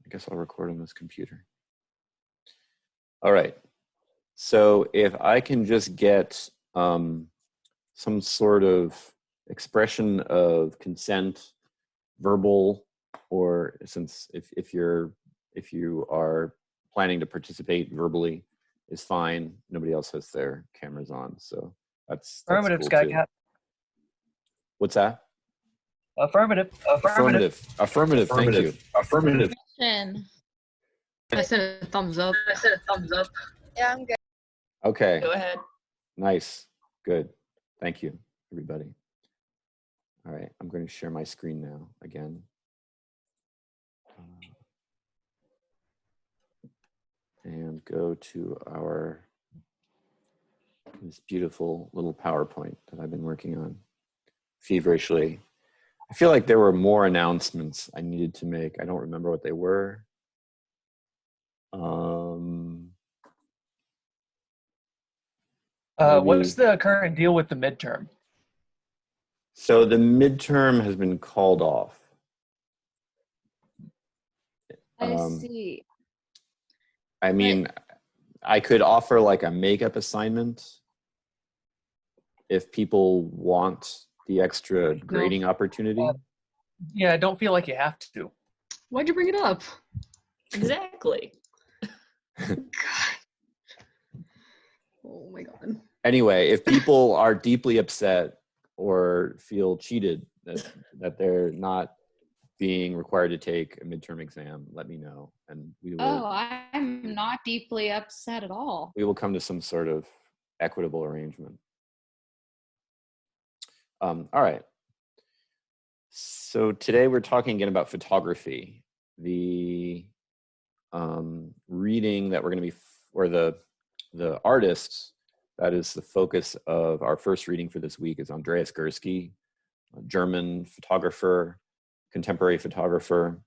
I guess I'll record on this computer. All right. So if I can just get some sort of expression of consent, verbal, or since if you are planning to participate verbally, is fine. Nobody else has their cameras on, so that's Affirmative, cool Skycat. too. What's that? Affirmative. Affirmative. Affirmative. Thank you. Affirmative. I said a thumbs up. Yeah, I'm good. Okay. Go ahead. Nice. Good. Thank you, everybody. All right. I'm going to share my screen now again. And go to this beautiful little PowerPoint that I've been working on feverishly. I feel like there were more announcements I needed to make. I don't remember what they were. What's the current deal with the midterm? So the midterm has been called off. I see. I mean, I could offer like a makeup assignment if people want the extra grading opportunity. Yeah, I don't feel like you have to. Why'd you bring it up? Exactly. God. Oh my God. Anyway, if people are deeply upset or feel cheated that they're not being required to take a midterm exam, let me know, and we will. Oh, I'm not deeply upset at all. We will come to some sort of equitable arrangement. All right. So today we're talking again about photography. The reading that we're going to be, or the artist that is the focus of our first reading for this week is Andreas Gursky, a German photographer, contemporary photographer.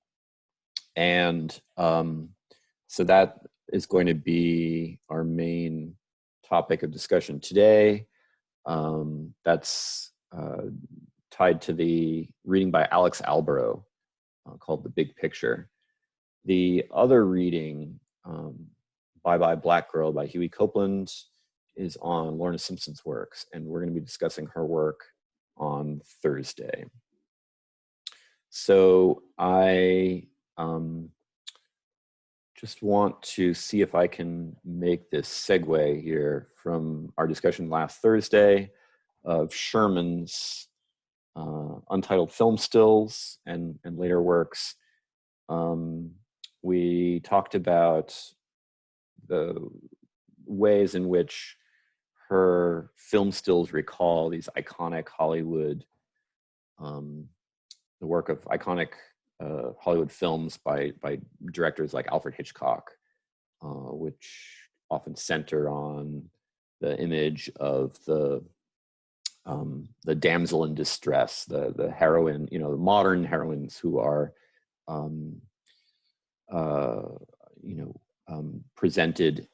And so that is going to be our main topic of discussion today. That's tied to the reading by Alex Alborough called The Big Picture. The other reading, Bye Bye Black Girl by Huey Copeland, is on Lorna Simpson's works, and we're going to be discussing her work on Thursday. So I just want to see if I can make this segue here from our discussion last Thursday of Sherman's untitled film stills and later works. We talked about the ways in which her film stills recall these iconic Hollywood, the work of iconic Hollywood films by directors like Alfred Hitchcock, which often center on the image of the damsel in distress, the heroine, the modern heroines who are, presented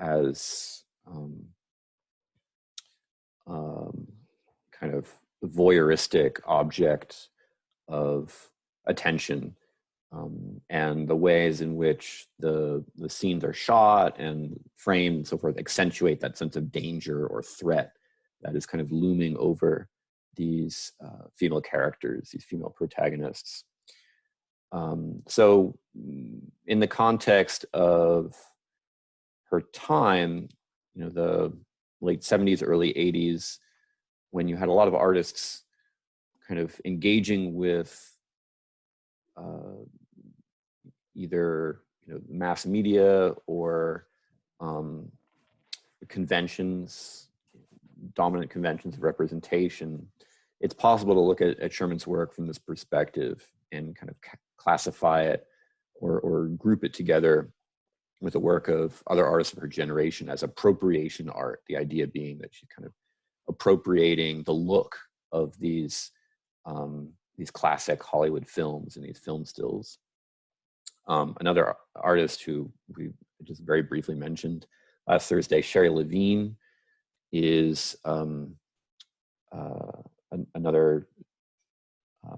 as kind of voyeuristic object of attention, and the ways in which the scenes are shot and framed and so forth accentuate that sense of danger or threat that is kind of looming over these female characters, these female protagonists. So in the context of her time, the late 70s, early 80s, when you had a lot of artists kind of engaging with either mass media or conventions, dominant conventions of representation, it's possible to look at Sherman's work from this perspective and kind of classify it or group it together with the work of other artists of her generation as appropriation art, the idea being that she's kind of appropriating the look of these classic Hollywood films and these film stills. Another artist who we just very briefly mentioned last Thursday, Sherry Levine, is another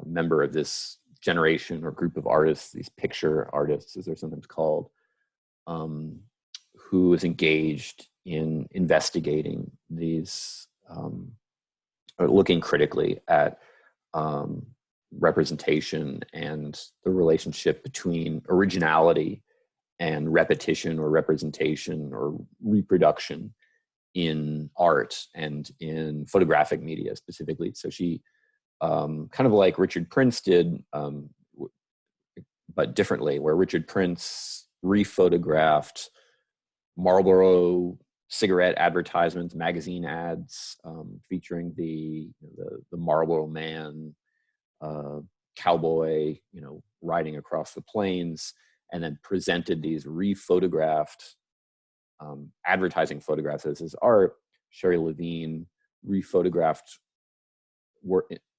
member of this generation or group of artists, these picture artists, as they're sometimes called, who is engaged in investigating these, or looking critically at representation and the relationship between originality and repetition or representation or reproduction in art and in photographic media specifically. So she, kind of like Richard Prince did, but differently, where Richard Prince rephotographed Marlboro cigarette advertisements, magazine ads, featuring the Marlboro Man, cowboy, riding across the plains, and then presented these rephotographed advertising photographs as his art. Sherry Levine rephotographed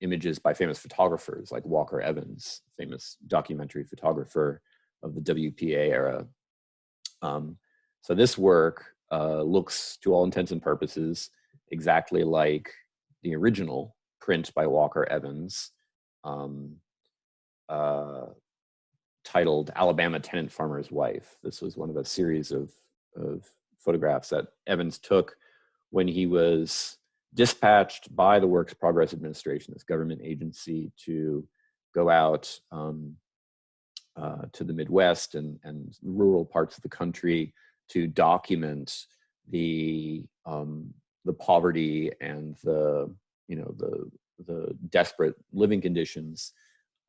images by famous photographers like Walker Evans, famous documentary photographer of the WPA era. So this work looks, to all intents and purposes, exactly like the original print by Walker Evans, titled Alabama Tenant Farmer's Wife. This was one of a series of photographs that Evans took when he was dispatched by the Works Progress Administration, this government agency, to go out to the Midwest and rural parts of the country to document the poverty and the desperate living conditions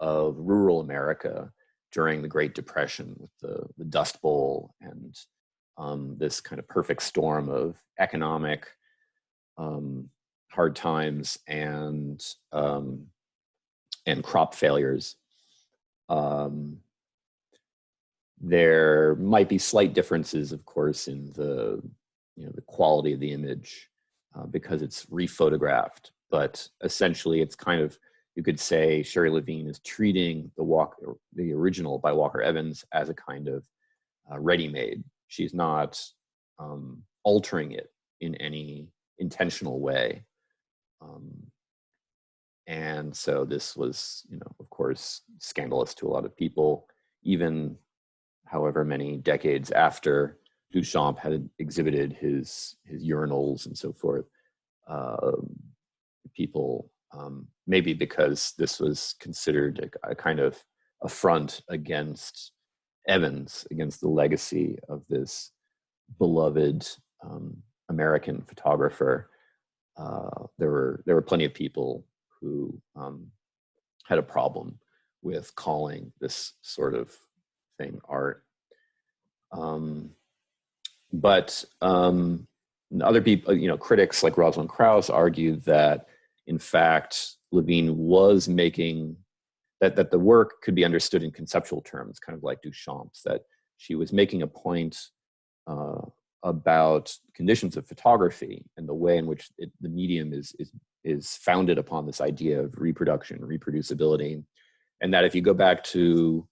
of rural America during the Great Depression, with the Dust Bowl and this kind of perfect storm of economic hard times and crop failures. There might be slight differences, of course, in the quality of the image because it's rephotographed, but essentially it's kind of, you could say Sherry Levine is treating the original by Walker Evans as a kind of ready-made. She's not altering it in any intentional way. And so this was, of course, scandalous to a lot of people, even however many decades after Duchamp had exhibited his urinals and so forth. People, maybe because this was considered a kind of affront against Evans, against the legacy of this beloved American photographer, there were plenty of people who had a problem with calling this sort of thing art. But other people, critics like Rosalind Krauss argued that, in fact, Levine was making that the work could be understood in conceptual terms, kind of like Duchamp's, that she was making a point about conditions of photography and the way in which the medium is founded upon this idea of reproduction, reproducibility, and that if you go back to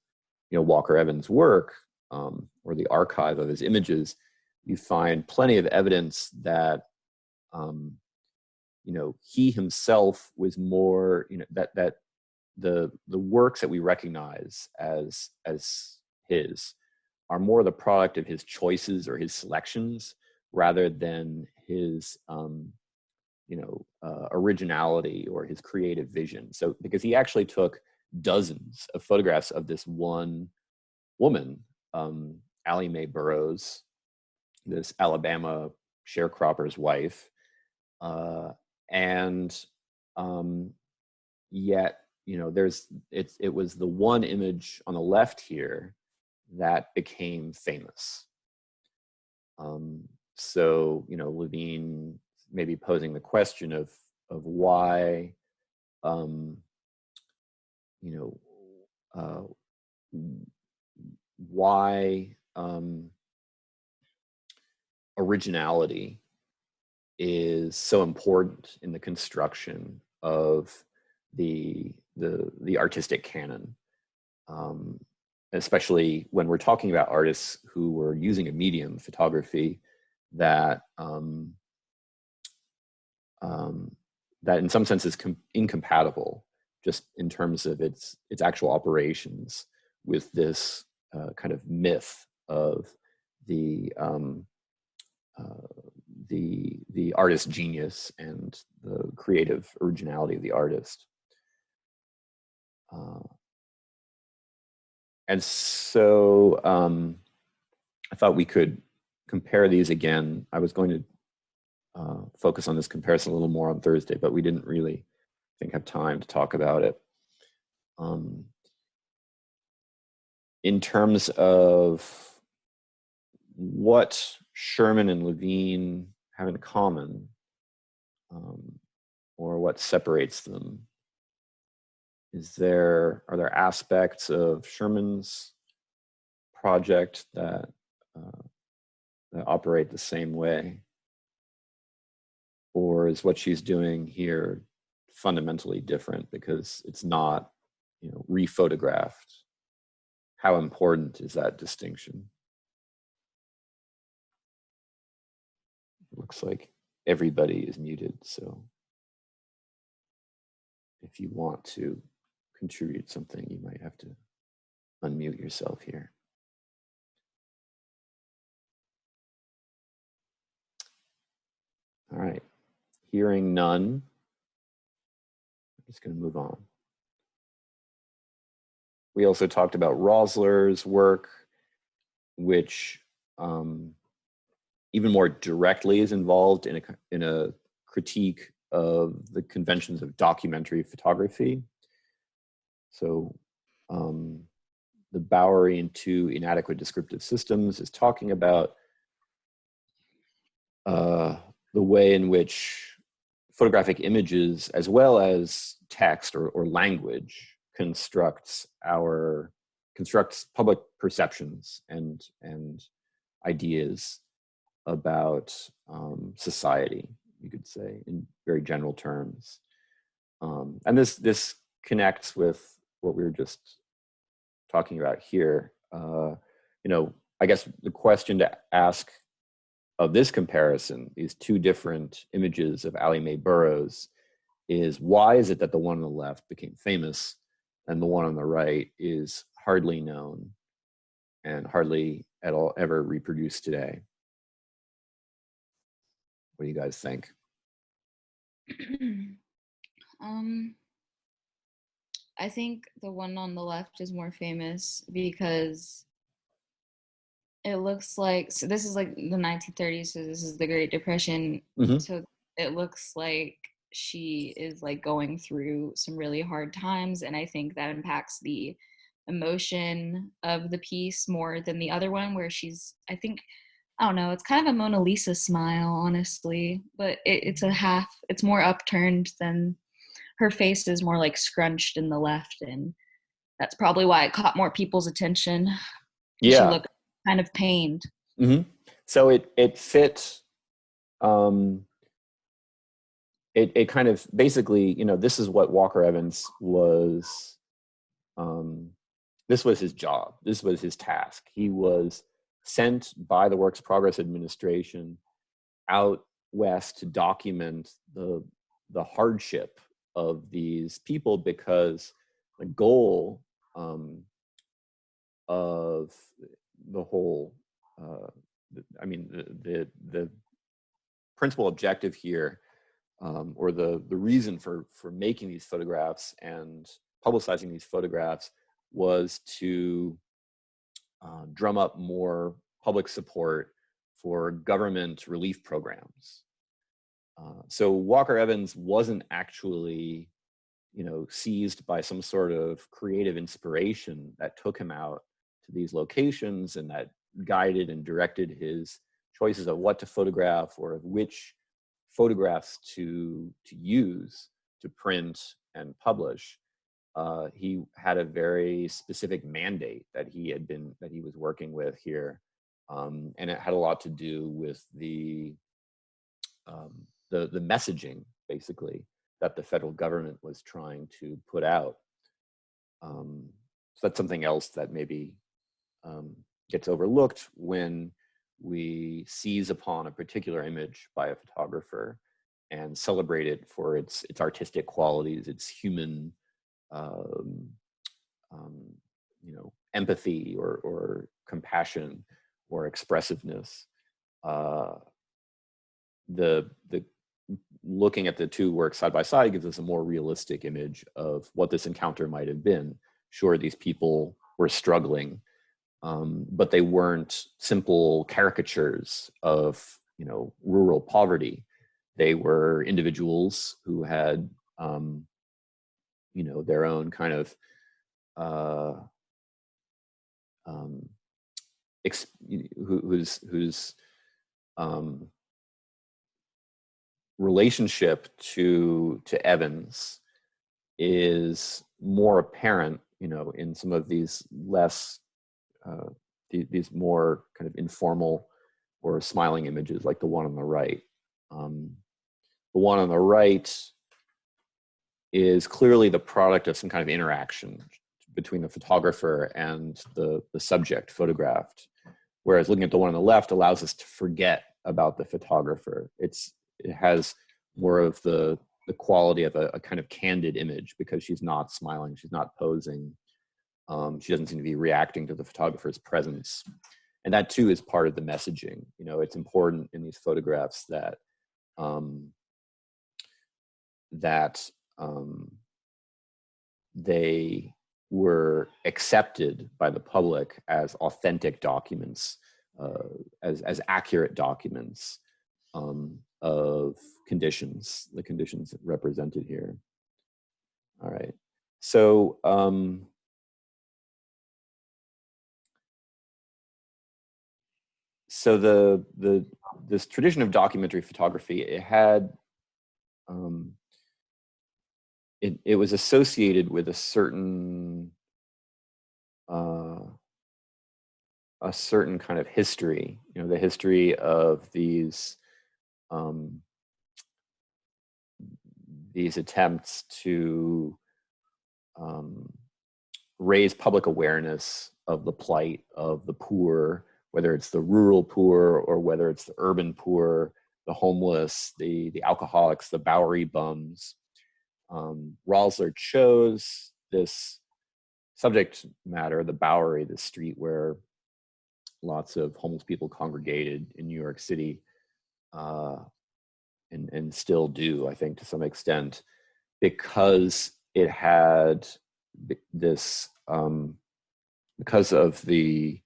Walker Evans' work or the archive of his images, you find plenty of evidence that he himself was more, that the works that we recognize as his are more the product of his choices or his selections rather than his originality or his creative vision. So because he actually took dozens of photographs of this one woman, Allie Mae Burroughs, this Alabama sharecropper's wife, and yet it was the one image on the left here that became famous. So Levine may be posing the question of why why originality is so important in the construction of the artistic canon, especially when we're talking about artists who were using a medium, photography, that that in some sense is incompatible just in terms of its actual operations with this kind of myth of the artist genius and the creative originality of the artist. And so I thought we could compare these again. I was going to focus on this comparison a little more on Thursday, but we didn't really, I think, have time to talk about it. In terms of what Sherman and Levine have in common, or what separates them, are there aspects of Sherman's project that operate the same way? Or is what she's doing here fundamentally different because it's not, rephotographed? How important is that distinction? It looks like everybody is muted, so if you want to contribute something, you might have to unmute yourself here. All right, hearing none, I'm just going to move on. We also talked about Rosler's work, which even more directly is involved in a critique of the conventions of documentary photography. So the Bowery and Two Inadequate Descriptive Systems is talking about the way in which photographic images, as well as text or language, constructs public perceptions and ideas about society, you could say, in very general terms. And this connects with what we were just talking about here. I guess the question to ask of this comparison, these two different images of Allie Mae Burroughs, is why is it that the one on the left became famous and the one on the right is hardly known and hardly at all ever reproduced today? What do you guys think? I think the one on the left is more famous because it looks like, so this is like the 1930s, so this is the Great Depression. Mm-hmm. So it looks like she is like going through some really hard times, and I think that impacts the emotion of the piece more than the other one where she's, I don't know, it's kind of a Mona Lisa smile, honestly, but it's more upturned than, her face is more like scrunched in the left, and that's probably why it caught more people's attention. Yeah. She looked kind of pained. Mm-hmm. So it fit, it kind of basically, this is what Walker Evans was, this was his job. This was his task. He was sent by the Works Progress Administration out west to document the hardship of these people, because the goal of the whole, the principal objective here, or the reason for making these photographs and publicizing these photographs, was to drum up more public support for government relief programs. So Walker Evans wasn't actually, seized by some sort of creative inspiration that took him out to these locations and that guided and directed his choices of what to photograph or of which photographs to use to print and publish. He had a very specific mandate that he was working with here, and it had a lot to do with the messaging, basically, that the federal government was trying to put out. So that's something else that maybe gets overlooked when we seize upon a particular image by a photographer and celebrate it for its artistic qualities, its human um, empathy or compassion or expressiveness. The looking at the two works side by side gives us a more realistic image of what this encounter might have been. Sure, these people were struggling, but they weren't simple caricatures of rural poverty. They were individuals who had their own kind of whose relationship to Evans is more apparent, in some of these less these more kind of informal or smiling images, like the one on the right. The one on the right is clearly the product of some kind of interaction between the photographer and the subject photographed, whereas looking at the one on the left allows us to forget about the photographer. It has more of the quality of a kind of candid image, because she's not smiling, she's not posing, she doesn't seem to be reacting to the photographer's presence. And that too is part of the messaging. It's important in these photographs that they were accepted by the public as authentic documents, as accurate documents of conditions, the conditions represented here. All right, so this tradition of documentary photography, it was associated with a certain kind of history, the history of these attempts to raise public awareness of the plight of the poor, whether it's the rural poor or whether it's the urban poor, the homeless, the alcoholics, the Bowery bums. Rosler chose this subject matter, the Bowery, the street where lots of homeless people congregated in New York City, and still do, I think, to some extent, because it had this, because of the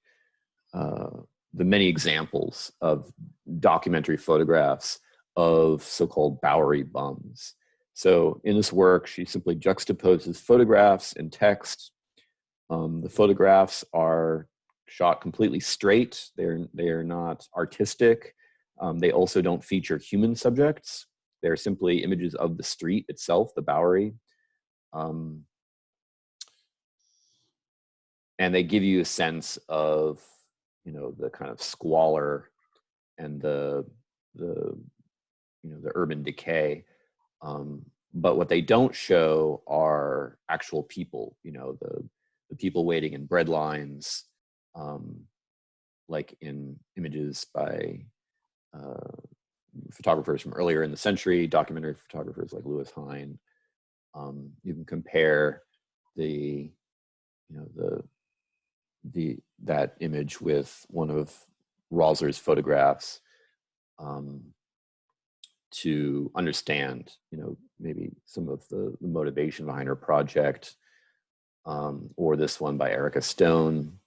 many examples of documentary photographs of so-called Bowery bums. So in this work, she simply juxtaposes photographs and text. The photographs are shot completely straight. They are not artistic. They also don't feature human subjects. They're simply images of the street itself, the Bowery. And they give you a sense of, the kind of squalor and the urban decay. But what they don't show are actual people, the people waiting in bread lines, like in images by photographers from earlier in the century, documentary photographers like Louis Hine. You can compare that image with one of Rosler's photographs to understand, maybe some of the motivation behind her project, or this one by Erica Stone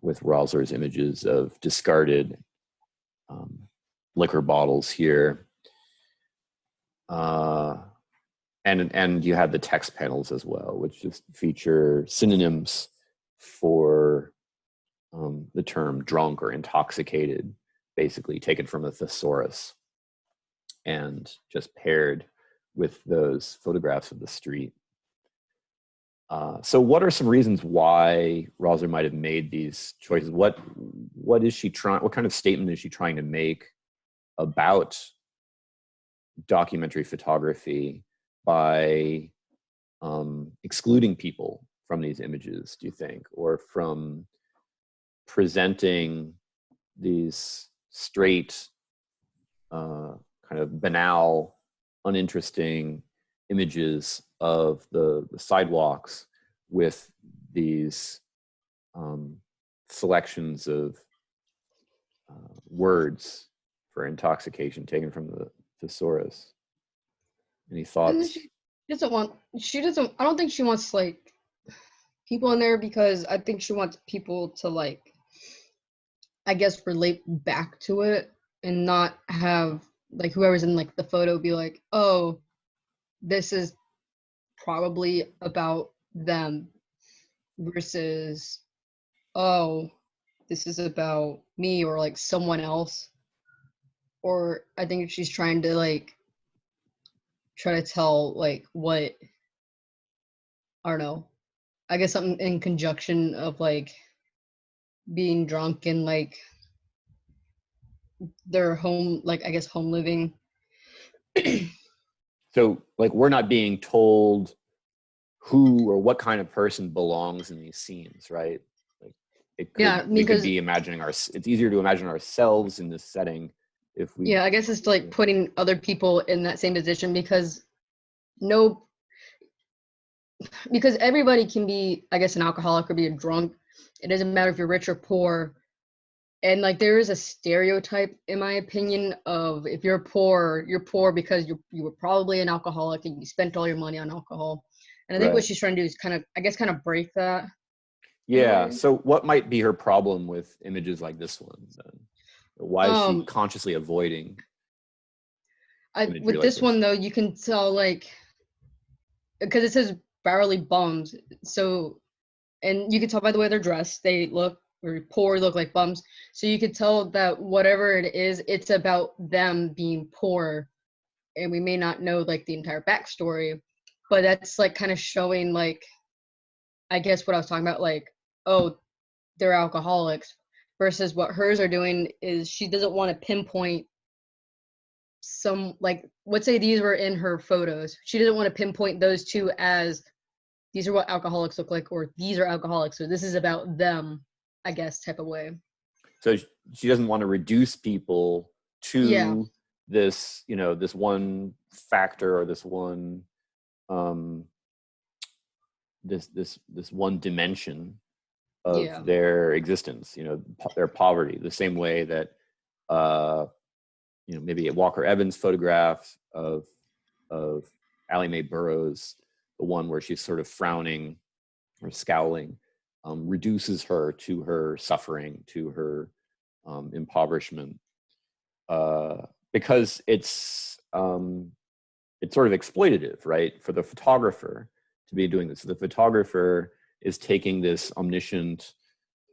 with Rosler's images of discarded liquor bottles here. And you have the text panels as well, which just feature synonyms for the term drunk or intoxicated, basically taken from a thesaurus and just paired with those photographs of the street. So what are some reasons why Rosler might have made these choices? What is she trying, what kind of statement is she trying to make about documentary photography by excluding people from these images, do you think, or from presenting these straight, kind of banal, uninteresting images of the sidewalks with these selections of words for intoxication taken from the thesaurus. Any And thoughts? she doesn't, I don't think she wants like people in there because I think she wants people to like, I guess, relate back to it and not have like whoever's in like the photo be like, oh, this is probably about them versus, oh, this is about me or like someone else. Or I think she's trying to like try to tell like what, I don't know, I guess something in conjunction of like being drunk and like their home, like I guess home living. So like we're not being told who or what kind of person belongs in these scenes, right? Like it could, Yeah, we could because be imagining it's easier to imagine ourselves in this setting if we, yeah, I guess it's like putting other people in that same position because no, because everybody can be, I guess, an alcoholic or be a drunk. It doesn't matter if you're rich or poor. And like there is a stereotype, in my opinion, of if you're poor because you were probably an alcoholic and you spent all your money on alcohol. And I think what right. she's trying to do is kind of, I guess, kind of break that. Yeah. way. So what might be her problem with images like this one then? Why is she Um, consciously avoiding imagery with like this this? one though, you can tell like because it says barely bums, so and you can tell by the way they're dressed, they look or poor, look like bums. So you could tell that whatever it is, it's about them being poor, and we may not know like the entire backstory, but that's like kind of showing like I guess what I was talking about, like, oh, they're alcoholics, versus what hers are doing is she doesn't want to pinpoint some like let's say these were in her photos. She doesn't want to pinpoint those two as these are what alcoholics look like or these are alcoholics. So this is about them, I guess, type of way. So she doesn't want to reduce people Yeah. to this, you know, this one factor or this one, um, this one dimension of Yeah. their existence. You know, their poverty. The same way that, you know, maybe a Walker Evans photograph of Allie Mae Burroughs, the one where she's sort of frowning or scowling, reduces her to her suffering, to her impoverishment, because it's sort of exploitative, right, for the photographer to be doing this. So the photographer is taking this omniscient,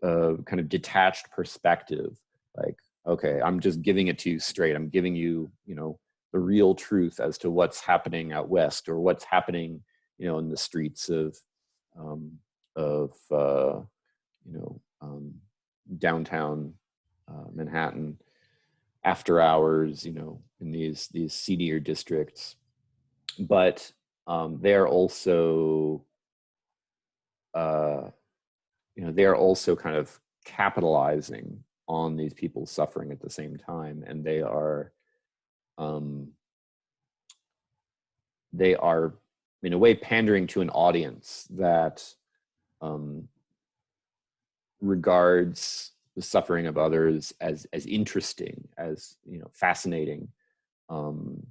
kind of detached perspective, like, okay, I'm just giving it to you straight. I'm giving you, you know, the real truth as to what's happening out west or what's happening, you know, in the streets of you know, downtown Manhattan after hours, you know, in these seedier districts. But they're also, you know, they're also kind of capitalizing on these people's suffering at the same time, and um, they are in a way pandering to an audience that um, regards the suffering of others as interesting, as, you know, fascinating, um,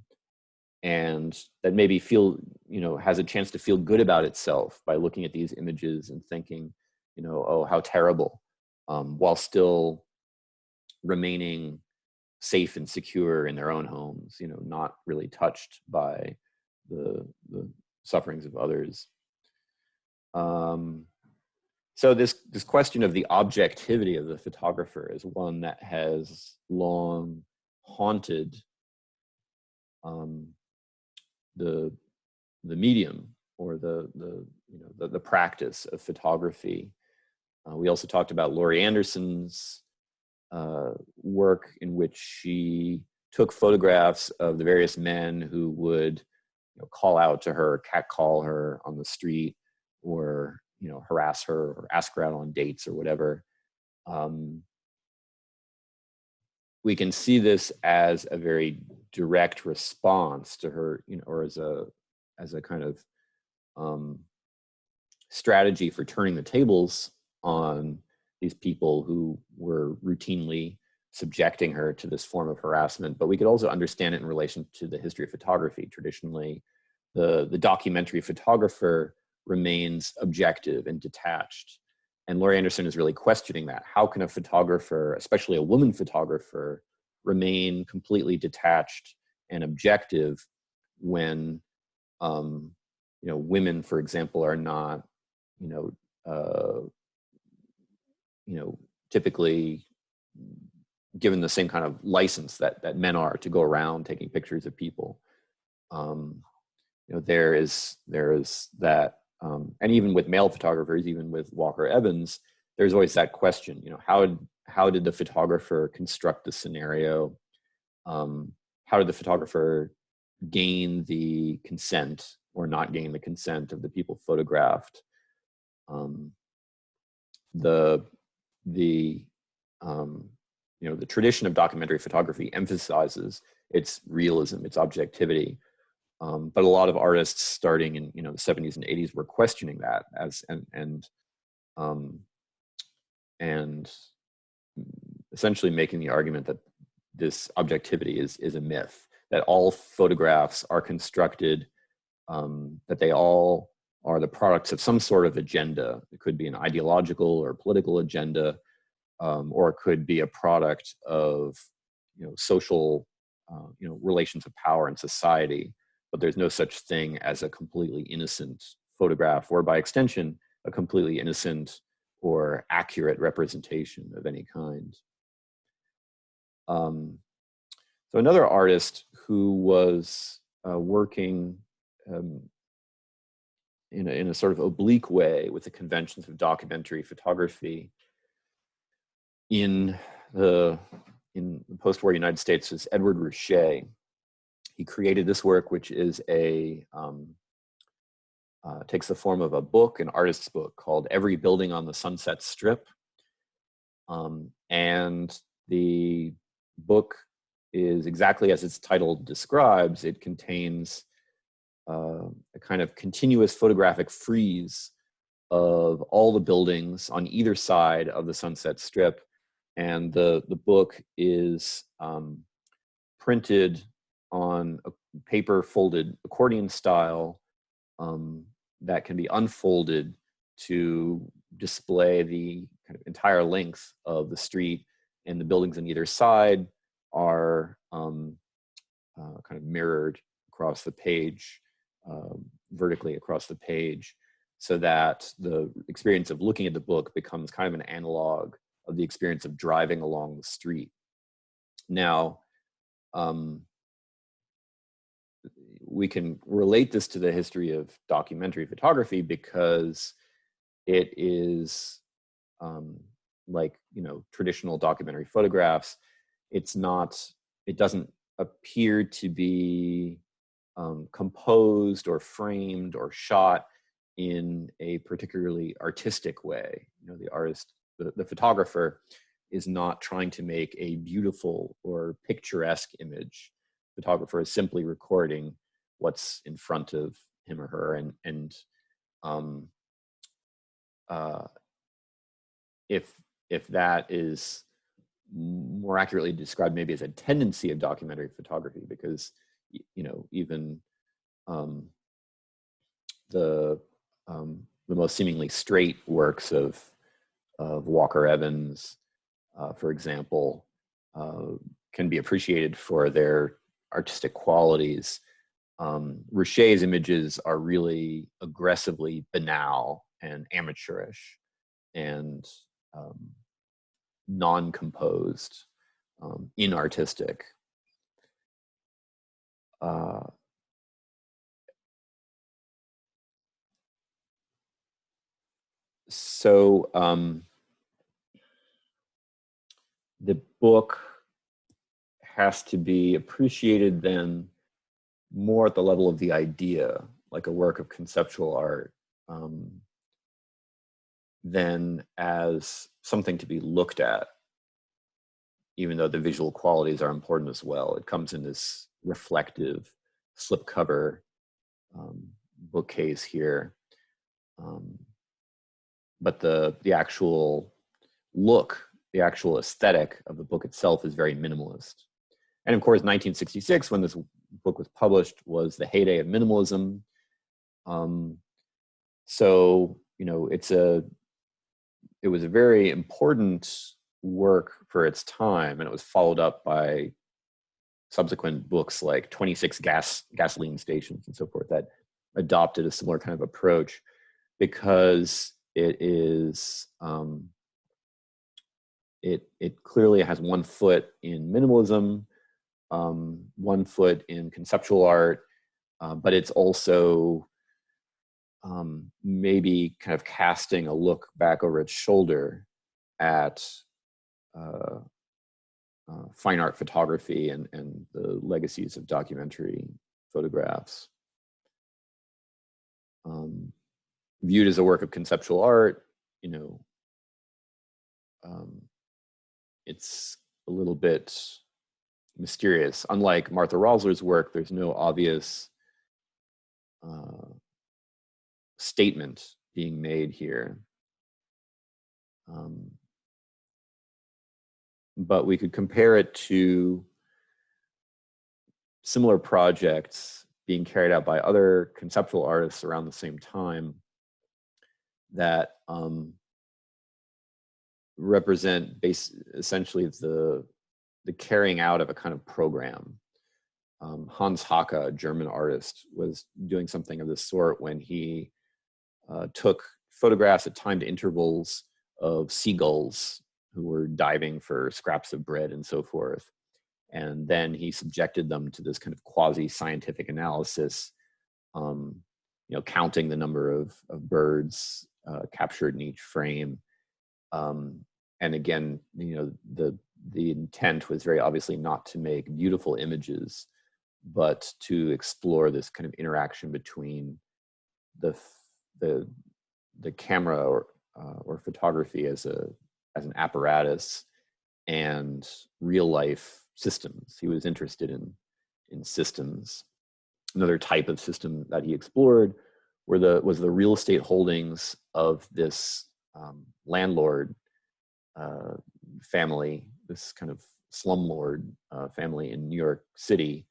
and that maybe feel, you know, has a chance to feel good about itself by looking at these images and thinking, you know, oh, how terrible, while still remaining safe and secure in their own homes, you know, not really touched by the sufferings of others. So this question of the objectivity of the photographer is one that has long haunted the medium or the you know the practice of photography. We also talked about Laurie Anderson's work, in which she took photographs of the various men who would, you know, call out to her, catcall her on the street, or, you know, harass her or ask her out on dates or whatever. We can see this as a very direct response to her, you know, or as a a kind of strategy for turning the tables on these people who were routinely subjecting her to this form of harassment. But we could also understand it in relation to the history of photography. Traditionally, the documentary photographer remains objective and detached. And Laurie Anderson is really questioning that. How can a photographer, especially a woman photographer, remain completely detached and objective when women, for example, are not typically given the same kind of license that men are to go around taking pictures of people. There is that, and even with male photographers, even with Walker Evans, there's always that question. How did the photographer construct the scenario? How did the photographer gain the consent or not gain the consent of the people photographed? The tradition of documentary photography emphasizes its realism, its objectivity. But a lot of artists starting in the 70s and 80s were questioning that and essentially making the argument that this objectivity is a myth, that all photographs are constructed, that they all are the products of some sort of agenda. It could be an ideological or political agenda, or it could be a product of social relations of power in society. But there's no such thing as a completely innocent photograph, or by extension, a completely innocent or accurate representation of any kind. So another artist who was working in a sort of oblique way with the conventions of documentary photography in the post-war United States is Edward Ruscha. He created this work, which is takes the form of a book, an artist's book called Every Building on the Sunset Strip. And the book is exactly as its title describes. It contains a kind of continuous photographic frieze of all the buildings on either side of the Sunset Strip. And the book is printed on a paper folded accordion style that can be unfolded to display the kind of entire length of the street, and the buildings on either side are kind of mirrored across the page, vertically across the page, so that the experience of looking at the book becomes kind of an analog of the experience of driving along the street. Now, we can relate this to the history of documentary photography because it is like traditional documentary photographs. It doesn't appear to be composed or framed or shot in a particularly artistic way. The photographer is not trying to make a beautiful or picturesque image. The photographer is simply recording what's in front of him or her, and if that is more accurately described maybe as a tendency of documentary photography, because even the most seemingly straight works of Walker Evans, for example, can be appreciated for their artistic qualities. Ruscha's images are really aggressively banal and amateurish and non-composed, inartistic. So the book has to be appreciated then more at the level of the idea, like a work of conceptual art, than as something to be looked at, even though the visual qualities are important as well. It comes in this reflective slipcover bookcase here. But the actual look, the actual aesthetic of the book itself is very minimalist. And of course, 1966, when this book was published, was the heyday of minimalism. So, you know, it was a very important work for its time, and it was followed up by subsequent books like 26 gasoline stations and so forth that adopted a similar kind of approach, because it is it clearly has one foot in minimalism, one foot in conceptual art, but it's also maybe kind of casting a look back over its shoulder at fine art photography and the legacies of documentary photographs. Viewed as a work of conceptual art, you know, it's a little bit mysterious. Unlike Martha Rosler's work, there's no obvious statement being made here. But we could compare it to similar projects being carried out by other conceptual artists around the same time that represent essentially the carrying out of a kind of program. Hans Hacke, a German artist, was doing something of this sort when he took photographs at timed intervals of seagulls who were diving for scraps of bread and so forth. And then he subjected them to this kind of quasi-scientific analysis, you know, counting the number of birds captured in each frame. And again, you know, the intent was very obviously not to make beautiful images, but to explore this kind of interaction between the camera or photography as an apparatus and real life systems. He was interested in systems. Another type of system that he explored was the real estate holdings of this landlord family, this kind of slumlord family in New York City.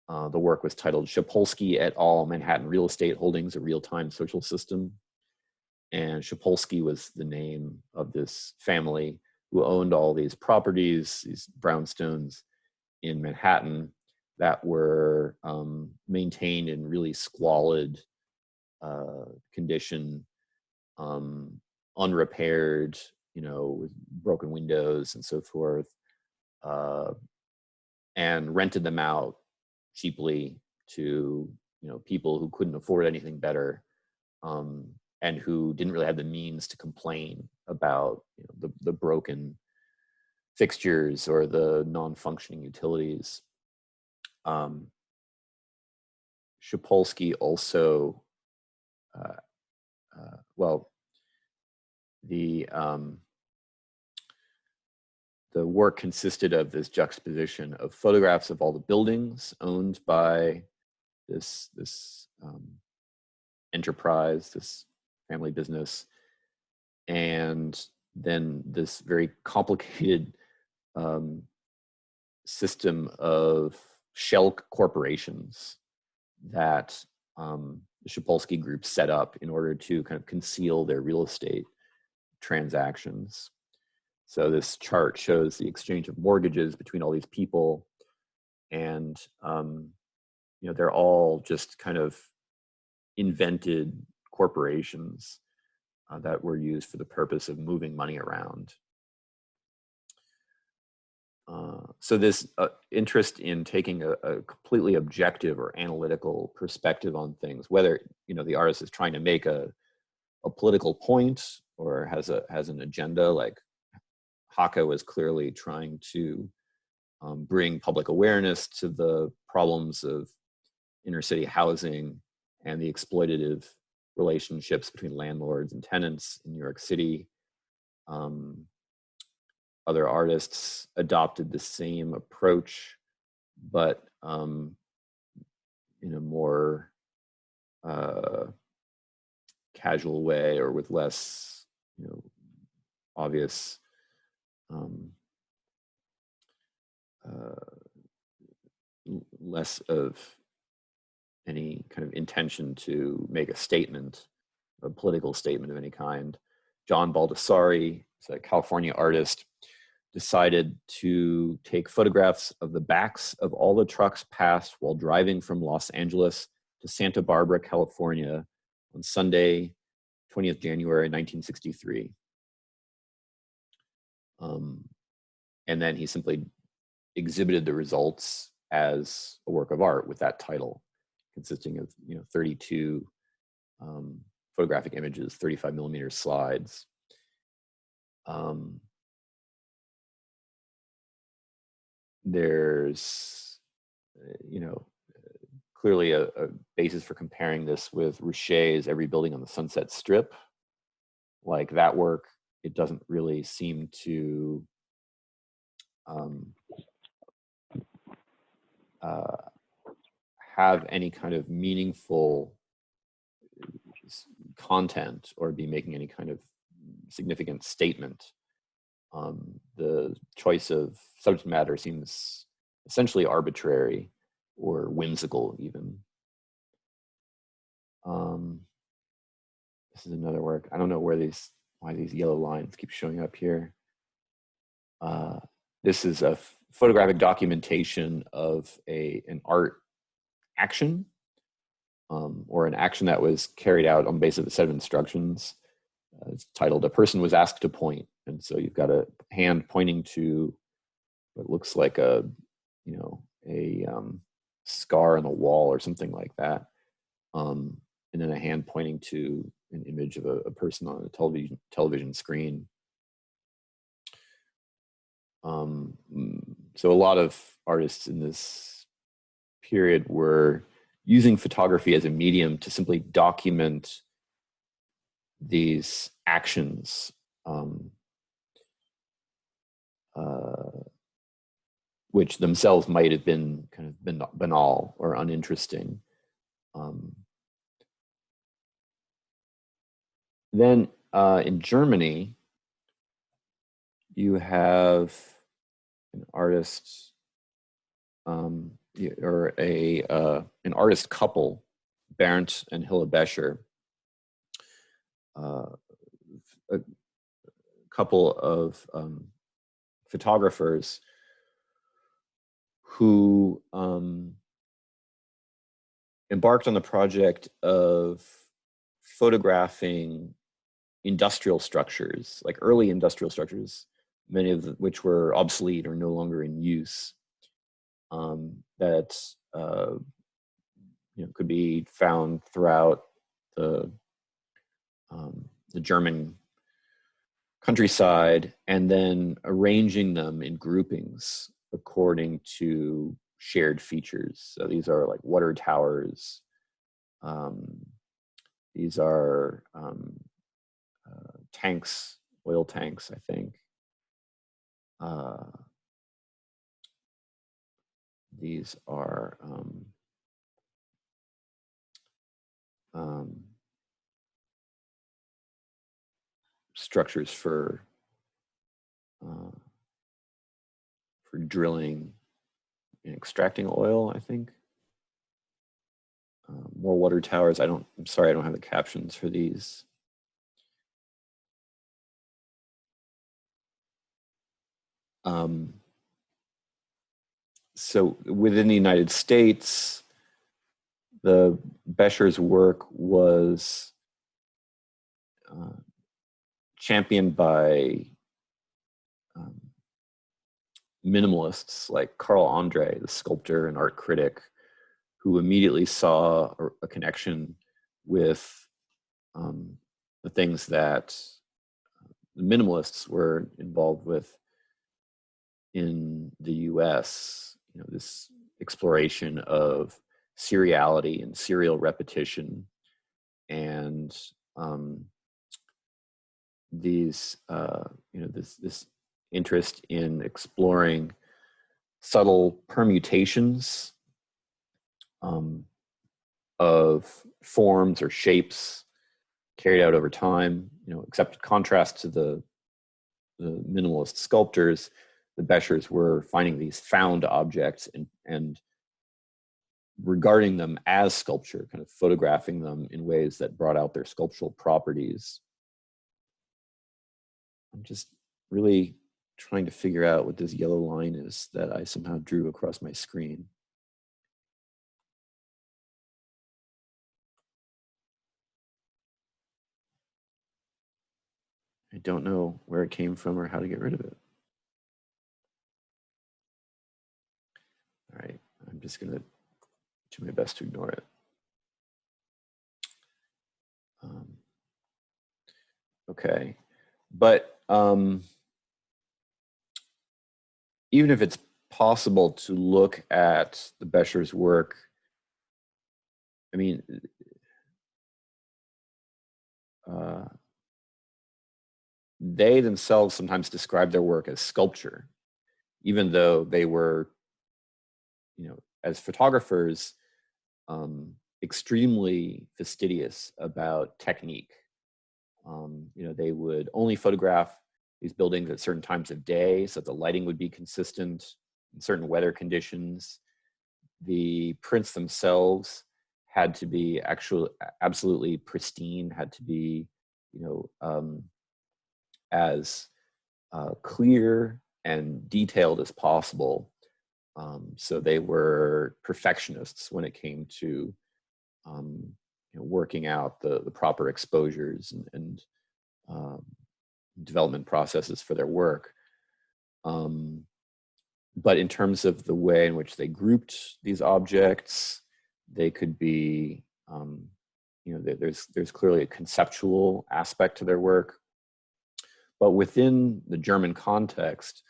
The work was titled Sapolsky et al. Manhattan Real Estate Holdings, a Real-Time Social System. And Sapolsky was the name of this family who owned all these properties, these brownstones in Manhattan that were maintained in really squalid condition, unrepaired, you know, with broken windows and so forth, and rented them out cheaply to, you know, people who couldn't afford anything better, and who didn't really have the means to complain about, you know, the broken fixtures or the non-functioning utilities. Sapolsky also, well, the work consisted of this juxtaposition of photographs of all the buildings owned by this enterprise, this family business, and then this very complicated system of shell corporations that the Sapolsky group set up in order to kind of conceal their real estate transactions. So this chart shows the exchange of mortgages between all these people, and you know, they're all just kind of invented corporations that were used for the purpose of moving money around. So this interest in taking a completely objective or analytical perspective on things, whether, you know, the artist is trying to make a political point or has an agenda, like Hacke was clearly trying to bring public awareness to the problems of inner city housing and the exploitative relationships between landlords and tenants in New York City. Other artists adopted the same approach, but in a more casual way, or with less, obvious less of any kind of intention to make a statement, a political statement of any kind. John Baldessari, a California artist, decided to take photographs of the backs of all the trucks passed while driving from Los Angeles to Santa Barbara, California on Sunday, 20th January, 1963. And then he simply exhibited the results as a work of art with that title, consisting of 32 photographic images, 35 millimeter slides. There's clearly a basis for comparing this with Richet's Every Building on the Sunset Strip. Like that work, it doesn't really seem to have any kind of meaningful content or be making any kind of significant statement. The choice of subject matter seems essentially arbitrary or whimsical even. This is another work. I don't know why these yellow lines keep showing up here. This is a photographic documentation of an art action, or an action that was carried out on the basis of a set of instructions. It's titled "A Person Was Asked to Point," and so you've got a hand pointing to what looks like a scar on the wall or something like that, and then a hand pointing to an image of a person on a television screen. So a lot of artists in this period were using photography as a medium to simply document these actions, which themselves might have been kind of banal or uninteresting. Then in Germany, you have an artist, or an artist couple, Bernd and Hilla Becher, a couple of photographers who embarked on the project of photographing industrial structures, like early industrial structures, many of which were obsolete or no longer in use, that could be found throughout the German countryside, and then arranging them in groupings according to shared features. So these are like water towers. These are tanks, oil tanks, I think. These are structures for drilling and extracting oil, I think. More water towers. I'm sorry, I don't have the captions for these. So within the United States, the Becher's work was championed by minimalists like Carl Andre, the sculptor and art critic, who immediately saw a connection with the things that the minimalists were involved with in the US, this exploration of seriality and serial repetition, and these this interest in exploring subtle permutations of forms or shapes carried out over time, except contrast to the minimalist sculptors, the Beschers were finding these found objects and regarding them as sculpture, kind of photographing them in ways that brought out their sculptural properties. I'm just really trying to figure out what this yellow line is that I somehow drew across my screen. I don't know where it came from or how to get rid of it. All right, I'm just gonna do my best to ignore it. Okay, but even if it's possible to look at the Beschers' work, I mean, they themselves sometimes describe their work as sculpture, even though they were, as photographers, extremely fastidious about technique. They would only photograph these buildings at certain times of day so that the lighting would be consistent in certain weather conditions. The prints themselves had to be absolutely pristine, had to be, as clear and detailed as possible. So they were perfectionists when it came to working out the proper exposures and development processes for their work. But in terms of the way in which they grouped these objects, they could be, there's clearly a conceptual aspect to their work. But within the German context,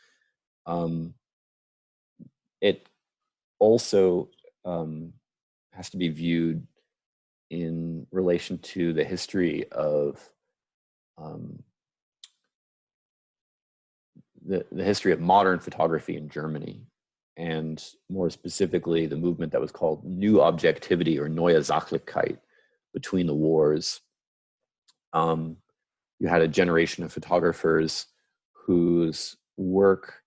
it also has to be viewed in relation to the history of the history of modern photography in Germany, and more specifically, the movement that was called New Objectivity or Neue Sachlichkeit between the wars. You had a generation of photographers whose work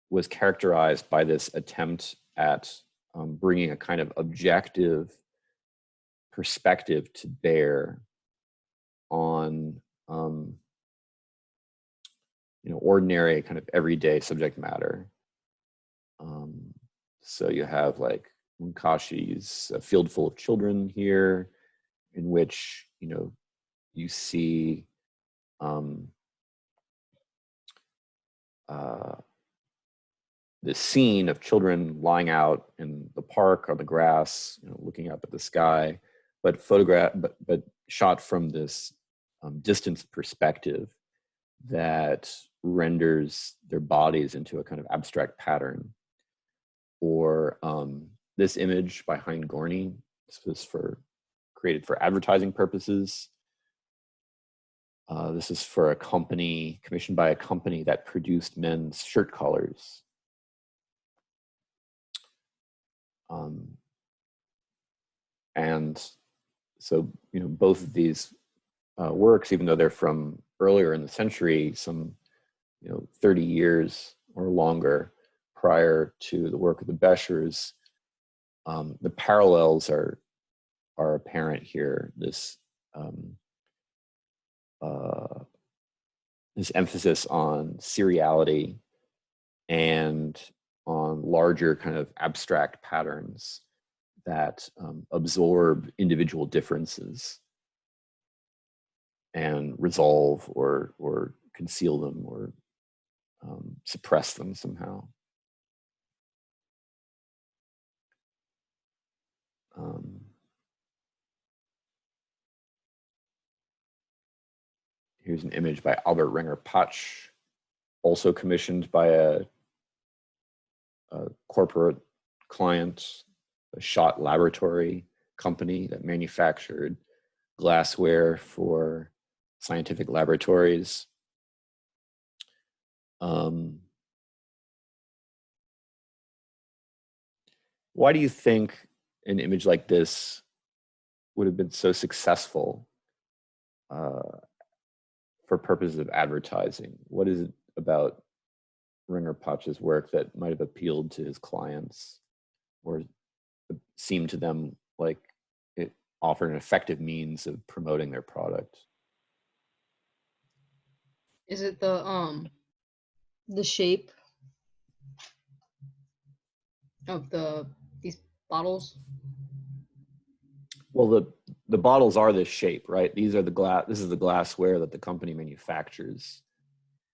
was characterized by this attempt at bringing a kind of objective perspective to bear on ordinary kind of everyday subject matter. So you have like Munkashi's A Field Full of Children here, in which you see the scene of children lying out in the park on the grass, looking up at the sky, but shot from this distant perspective that renders their bodies into a kind of abstract pattern. Or this image by Hein Gorny, this was created for advertising purposes. This is for a company, commissioned by a company that produced men's shirt collars. And so, both of these works, even though they're from earlier in the century, some 30 years or longer prior to the work of the Beschers, the parallels are apparent here. This this emphasis on seriality and on larger kind of abstract patterns that absorb individual differences and resolve or conceal them or suppress them somehow. Here's an image by Albert Renger-Patsch, also commissioned by a corporate client, a Schott Laboratory company that manufactured glassware for scientific laboratories. why do you think an image like this would have been so successful for purposes of advertising? What is it about Ringer Potch's work that might have appealed to his clients or seemed to them like it offered an effective means of promoting their product? Is it the shape of these bottles? Well, the bottles are this shape, right? These are the glass. This is the glassware that the company manufactures.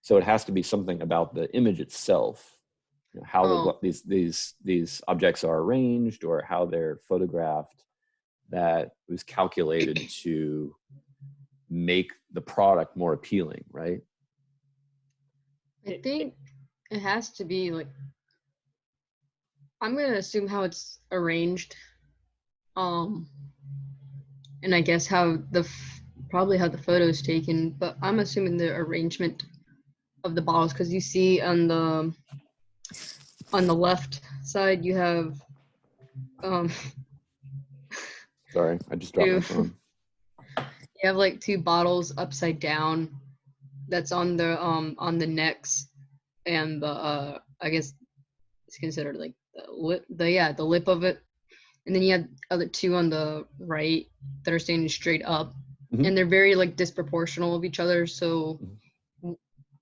So it has to be something about the image itself, you know, how these objects are arranged or how they're photographed, that was calculated to make the product more appealing, right? I think it has to be like, I'm gonna assume how it's arranged, and I guess how probably how the photo is taken, but I'm assuming the arrangement of the bottles, because you see on the left side you have Sorry, I just dropped my phone. you have like two bottles upside down that's on the necks, and the I guess it's considered like the lip of it, and then you have other two on the right that are standing straight up, and they're very like disproportional of each other. So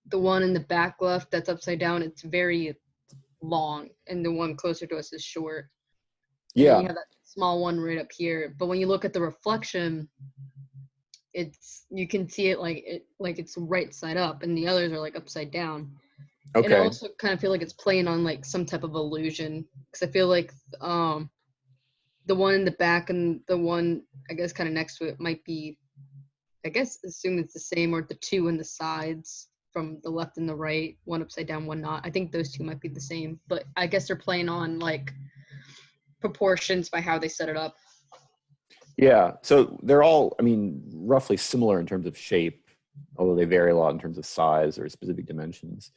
the one in the back left that's upside down, it's very long, and the one closer to us is short. And then you have that small one right up here. But when you look at the reflection, you can see it like it's right side up, and the others are like upside down. Okay. And I also kind of feel like it's playing on like some type of illusion, because I feel like the one in the back and the one I guess kind of next to it might be, I guess assume it's the same, or the two in the sides from the left and the right, one upside down, one not. I think those two might be the same, but I guess they're playing on like proportions by how they set it up. Yeah, so they're all, I mean, roughly similar in terms of shape, although they vary a lot in terms of size or specific dimensions.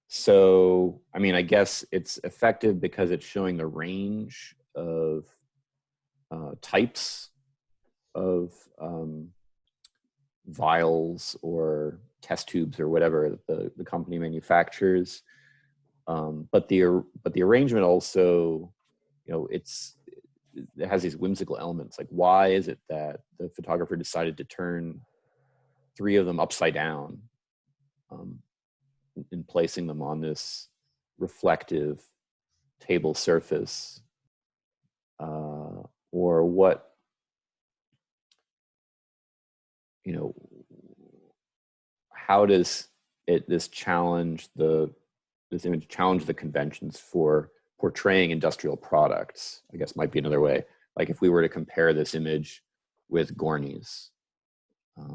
So, I mean, I guess it's effective because it's showing the range of types of vials or test tubes or whatever the company manufactures. But the arrangement also, you know, it has these whimsical elements. Like, why is it that the photographer decided to turn three of them upside down in placing them on this reflective table surface? Or what, you know, how does this image challenge the conventions for portraying industrial products? I guess might be another way. Like if we were to compare this image with Gorney's, which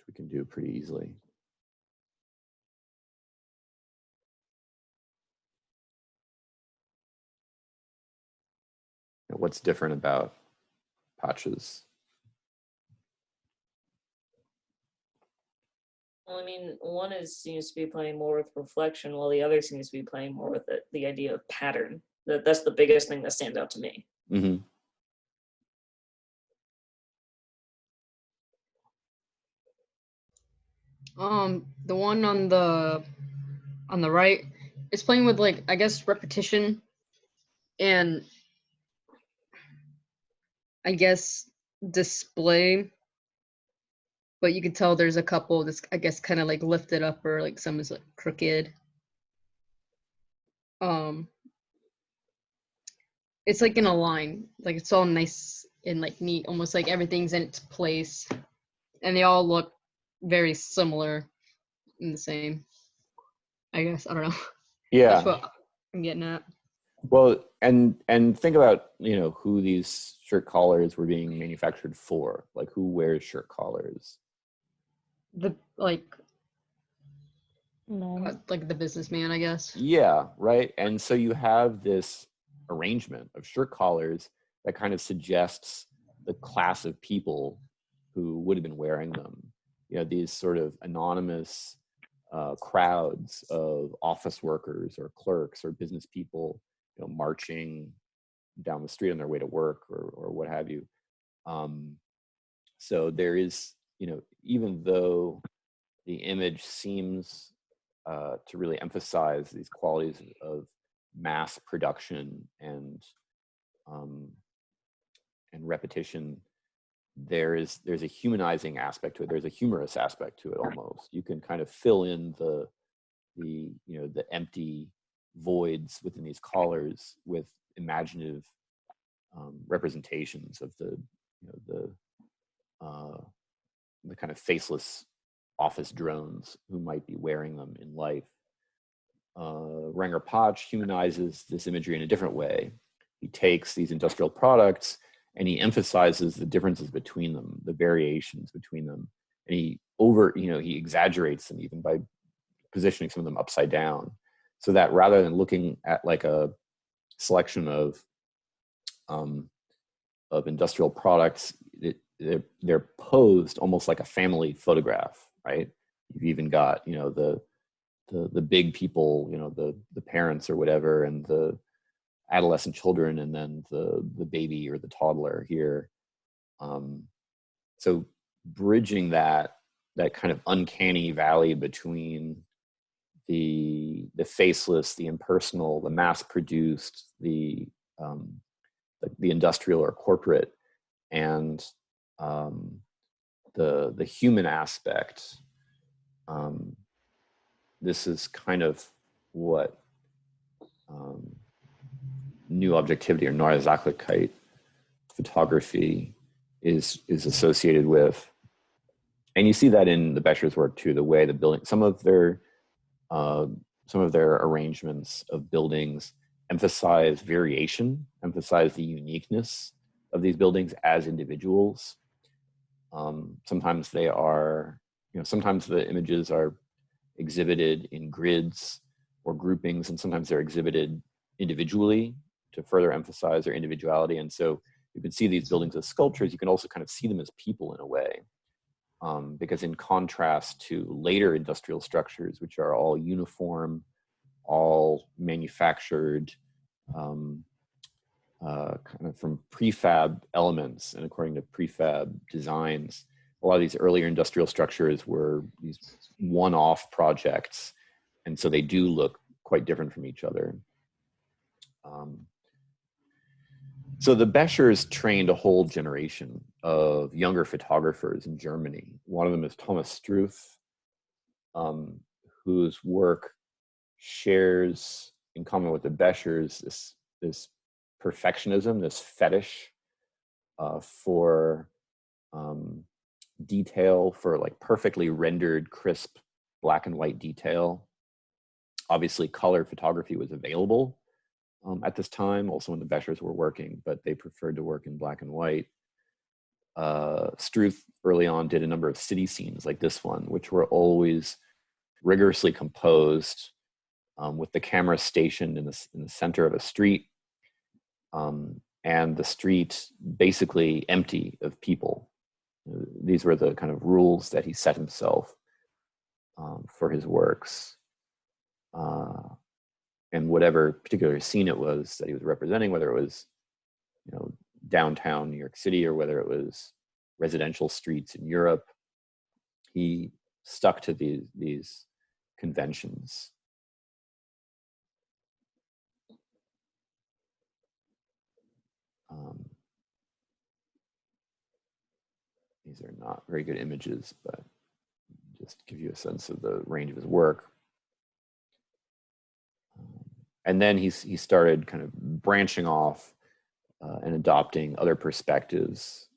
we can do pretty easily. What's different about Potch's? Well, I mean, one seems to be playing more with reflection, while the other seems to be playing more with the idea of pattern. That's the biggest thing that stands out to me. Mm-hmm. The one on the right, it's playing with like, I guess, repetition and I guess display, but you can tell there's a couple that's, I guess, kind of like lifted up, or like some is like crooked. It's like in a line, like it's all nice and like neat, almost like everything's in its place, and they all look very similar and the same, I guess. I don't know. Yeah. That's what I'm getting at. Well, and think about, you know, who these shirt collars were being manufactured for. Like, who wears shirt collars? Like the businessman, I guess. Yeah, right. And so you have this arrangement of shirt collars that kind of suggests the class of people who would have been wearing them. You know, these sort of anonymous crowds of office workers or clerks or business people, marching down the street on their way to work or what have you. So there is, even though the image seems to really emphasize these qualities of mass production and repetition, there's a humanizing aspect to it. There's a humorous aspect to it almost. You can kind of fill in the empty voids within these collars with imaginative representations of the kind of faceless office drones who might be wearing them in life. Renger Potch humanizes this imagery in a different way. He takes these industrial products and he emphasizes the differences between them, the variations between them, and he exaggerates them even by positioning some of them upside down, so that rather than looking at like a selection of industrial products, they're posed almost like a family photograph, right? You've even got the big people, the parents or whatever, and the adolescent children, and then the baby or the toddler here. So bridging that kind of uncanny valley between the faceless, the impersonal, the mass-produced, the industrial or corporate, and the human aspect. This is kind of what new objectivity or Neue Sachlichkeit photography is associated with. And you see that in the Becher's work too, the way the building, some of their arrangements of buildings emphasize variation, emphasize the uniqueness of these buildings as individuals. Sometimes they are, sometimes the images are exhibited in grids or groupings, and sometimes they're exhibited individually to further emphasize their individuality. And so you can see these buildings as sculptures. You can also kind of see them as people in a way, because in contrast to later industrial structures, which are all uniform, all manufactured, kind of from prefab elements and according to prefab designs, a lot of these earlier industrial structures were these one-off projects, and so they do look quite different from each other. So the Beschers trained a whole generation of younger photographers in Germany. One of them is Thomas Struth, whose work shares in common with the Beschers this perfectionism, this fetish for detail, for like perfectly rendered, crisp black and white detail. Obviously, color photography was available at this time, also when the Beschers were working, but they preferred to work in black and white. Struth early on did a number of city scenes like this one, which were always rigorously composed, with the camera stationed in the center of a street, and the street basically empty of people. These were the kind of rules that he set himself for his works. And whatever particular scene it was that he was representing, whether it was, downtown New York City or whether it was residential streets in Europe, he stuck to these conventions. These are not very good images, but just give you a sense of the range of his work. And then he started kind of branching off and adopting other perspectives,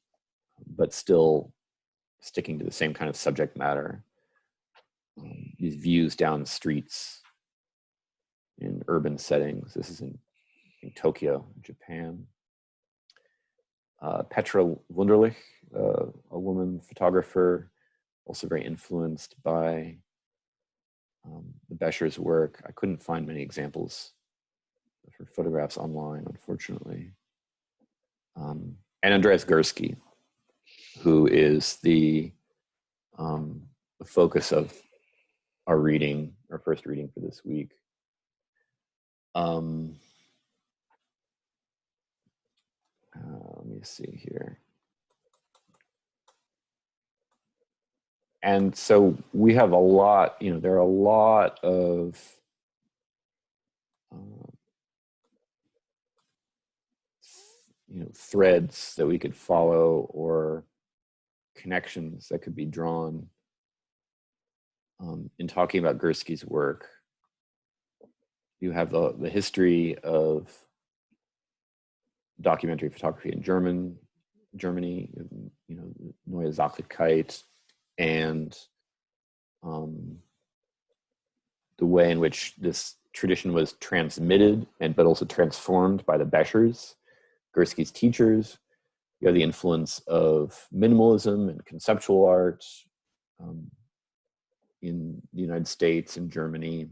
but still sticking to the same kind of subject matter. These views down the streets in urban settings. This is in Tokyo, Japan. Petra Wunderlich, a woman photographer, also very influenced by the Becher's work. I couldn't find many examples of her photographs online, unfortunately. And Andreas Gursky, who is the focus of our reading, our first reading for this week. Let me see here. And so we have a lot, there are a lot of threads that we could follow, or connections that could be drawn in talking about Gursky's work. You have the history of documentary photography in Germany, Neue Sachlichkeit, and the way in which this tradition was transmitted but also transformed by the Beschers, Gursky's teachers. You have the influence of minimalism and conceptual art in the United States and Germany,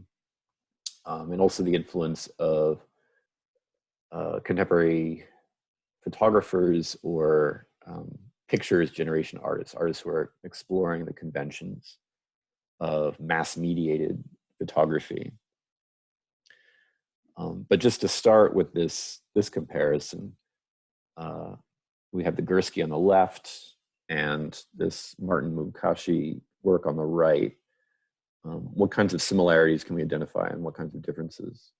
and also the influence of contemporary photographers or pictures generation artists who are exploring the conventions of mass-mediated photography. But just to start with this comparison, we have the Gursky on the left and this Martin Mukashi work on the right. What kinds of similarities can we identify and what kinds of differences?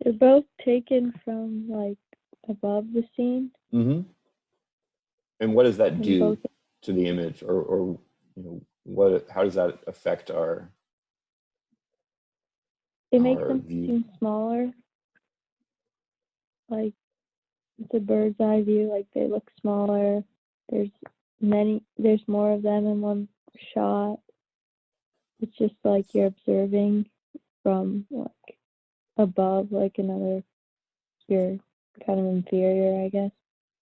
They're both taken from like above the scene. Mm-hmm. And what does that And do both- to the image, or how does that affect our It makes our them view? seem smaller. Like it's a bird's eye view, like they look smaller. There's more of them in one shot. It's just like you're observing from like above, like you're kind of inferior, I guess.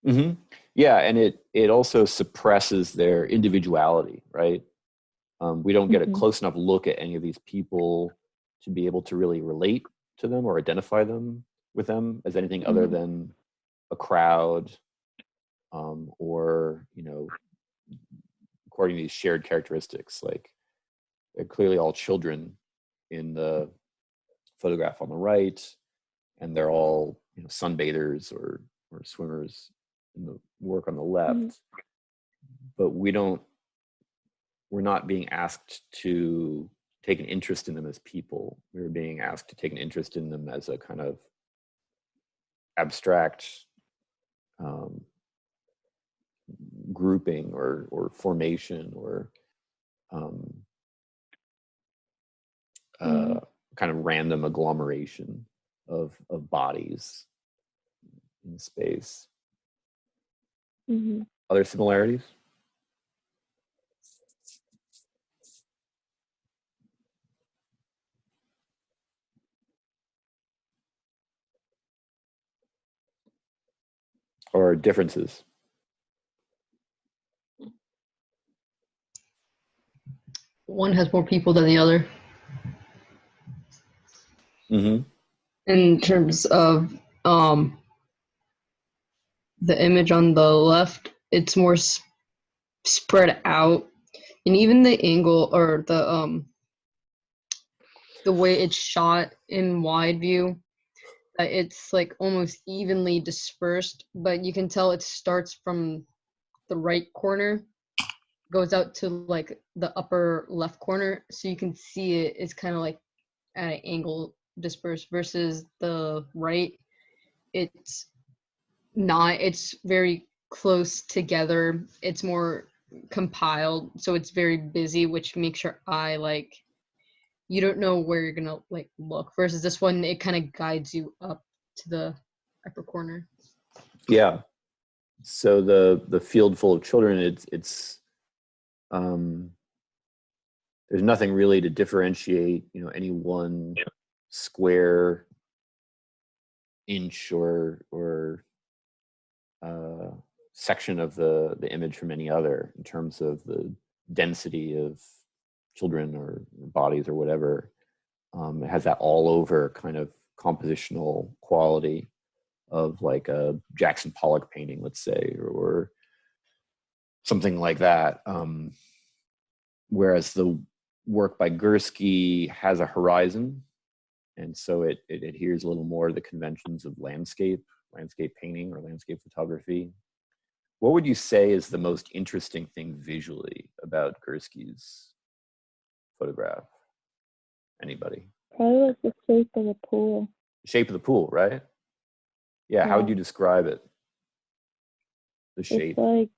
Mm-hmm. Yeah, and it also suppresses their individuality, right? We don't get a Mhm. close enough look at any of these people to be able to really relate to them or identify them with them as anything other Mhm. than a crowd, or according to these shared characteristics. Like they're clearly all children in the photograph on the right, and they're all sunbathers or swimmers in the work on the left. Mhm. But we're not being asked to take an interest in them as people. We're being asked to take an interest in them as a kind of abstract grouping or formation, or kind of random agglomeration of bodies in space. Mhm. Other similarities? Or differences? One has more people than the other. Mm-hmm. In terms of the image on the left, it's more spread out, and even the angle or the way it's shot in wide view, it's like almost evenly dispersed, but you can tell it starts from the right corner, goes out to like the upper left corner, so you can see it's kind of like at an angle dispersed, versus the right, it's not, it's very close together, it's more compiled, so it's very busy, which makes your eye like you don't know where you're gonna like look, versus this one, it kind of guides you up to the upper corner. Yeah. So the field full of children, it's there's nothing really to differentiate, any one square inch or section of the image from any other in terms of the density of children or bodies or whatever. It has that all over kind of compositional quality of like a Jackson Pollock painting, let's say, or something like that. Whereas the work by Gursky has a horizon, and so it adheres a little more to the conventions of landscape painting or landscape photography. What would you say is the most interesting thing visually about Gursky's photograph? Anybody? Probably like the shape of the pool. Shape of the pool, right? Yeah, how would Yeah. you describe it? The shape. It's like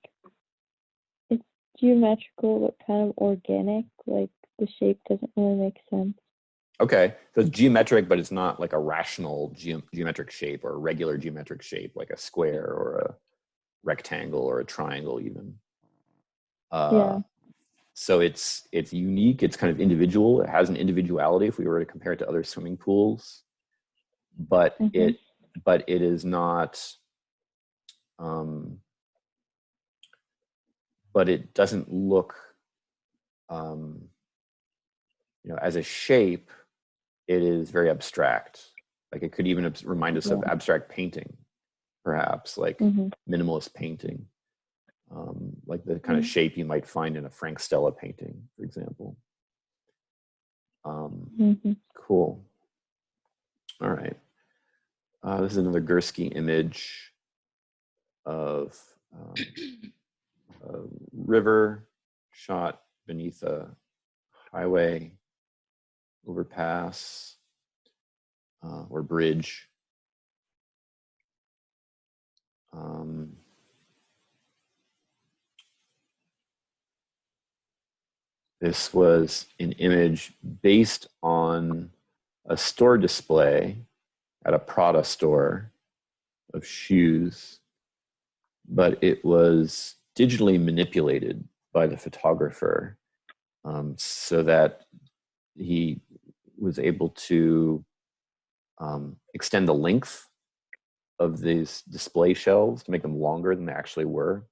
it's geometrical but kind of organic. Like the shape doesn't really make sense. Okay, so it's geometric, but it's not like a rational geometric shape or a regular geometric shape, like a square or a rectangle or a triangle even. Yeah. So it's unique, it's kind of individual, it has an individuality if we were to compare it to other swimming pools, but Mhm. it is not, but it doesn't look, as a shape, it is very abstract. Like it could even remind us of Yeah. abstract painting, perhaps, like Mhm. minimalist painting, like the kind of shape you might find in a Frank Stella painting, for example. Mhm. Cool. All right. This is another Gursky image of a river shot beneath a highway overpass or bridge. This was an image based on a store display at a Prada store of shoes, but it was digitally manipulated by the photographer so that he was able to extend the length of these display shelves to make them longer than they actually were.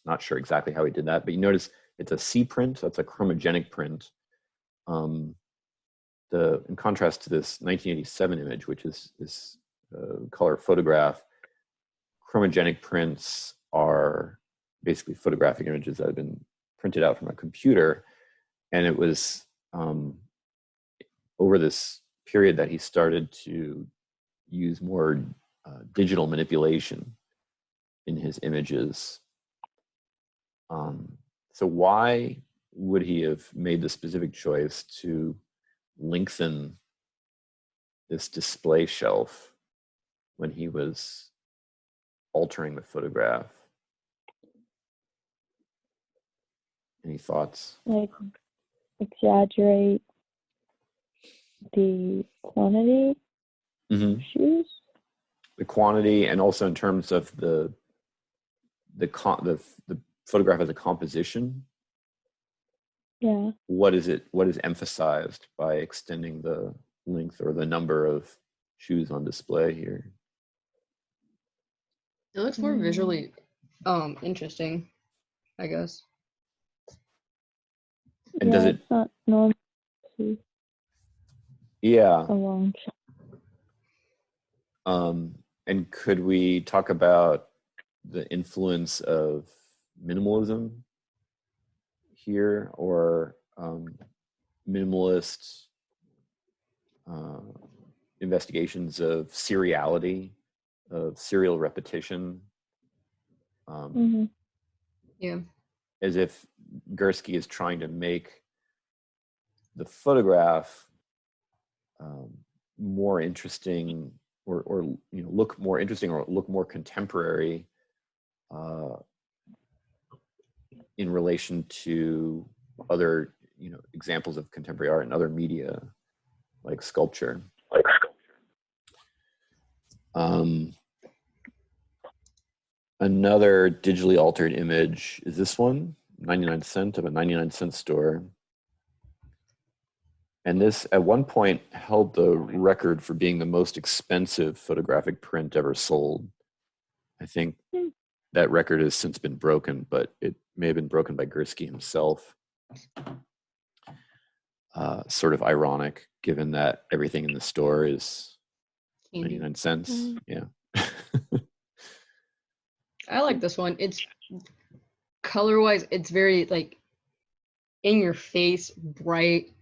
Not sure exactly how he did that, but you notice it's a C print, that's a chromogenic print. In contrast to this 1987 image, which is this color photograph, chromogenic prints are basically photographic images that have been printed out from a computer. And it was over this period that he started to use more digital manipulation in his images. So why would he have made the specific choice to lengthen this display shelf when he was altering the photograph? Any thoughts? Like exaggerate the quantity Mm-hmm. of shoes. The quantity, and also in terms of the photograph as a composition. Yeah. What is emphasized by extending the length or the number of shoes on display here? It looks more visually interesting, I guess. And yeah, does it? It's not normal to Yeah. a long shot. And could we talk about the influence of minimalism here, or minimalist investigations of seriality, of serial repetition? Mhm. Yeah. As if Gursky is trying to make the photograph more interesting, or look more interesting, or look more contemporary in relation to other examples of contemporary art and other media like sculpture. Another digitally altered image is this one, 99 cent of a 99-cent store. And this at one point held the record for being the most expensive photographic print ever sold. I think that record has since been broken, but it may have been broken by Gursky himself. Sort of ironic, given that everything in the store is 99 cents. Yeah. I like this one. It's color wise, it's very like in your face, bright,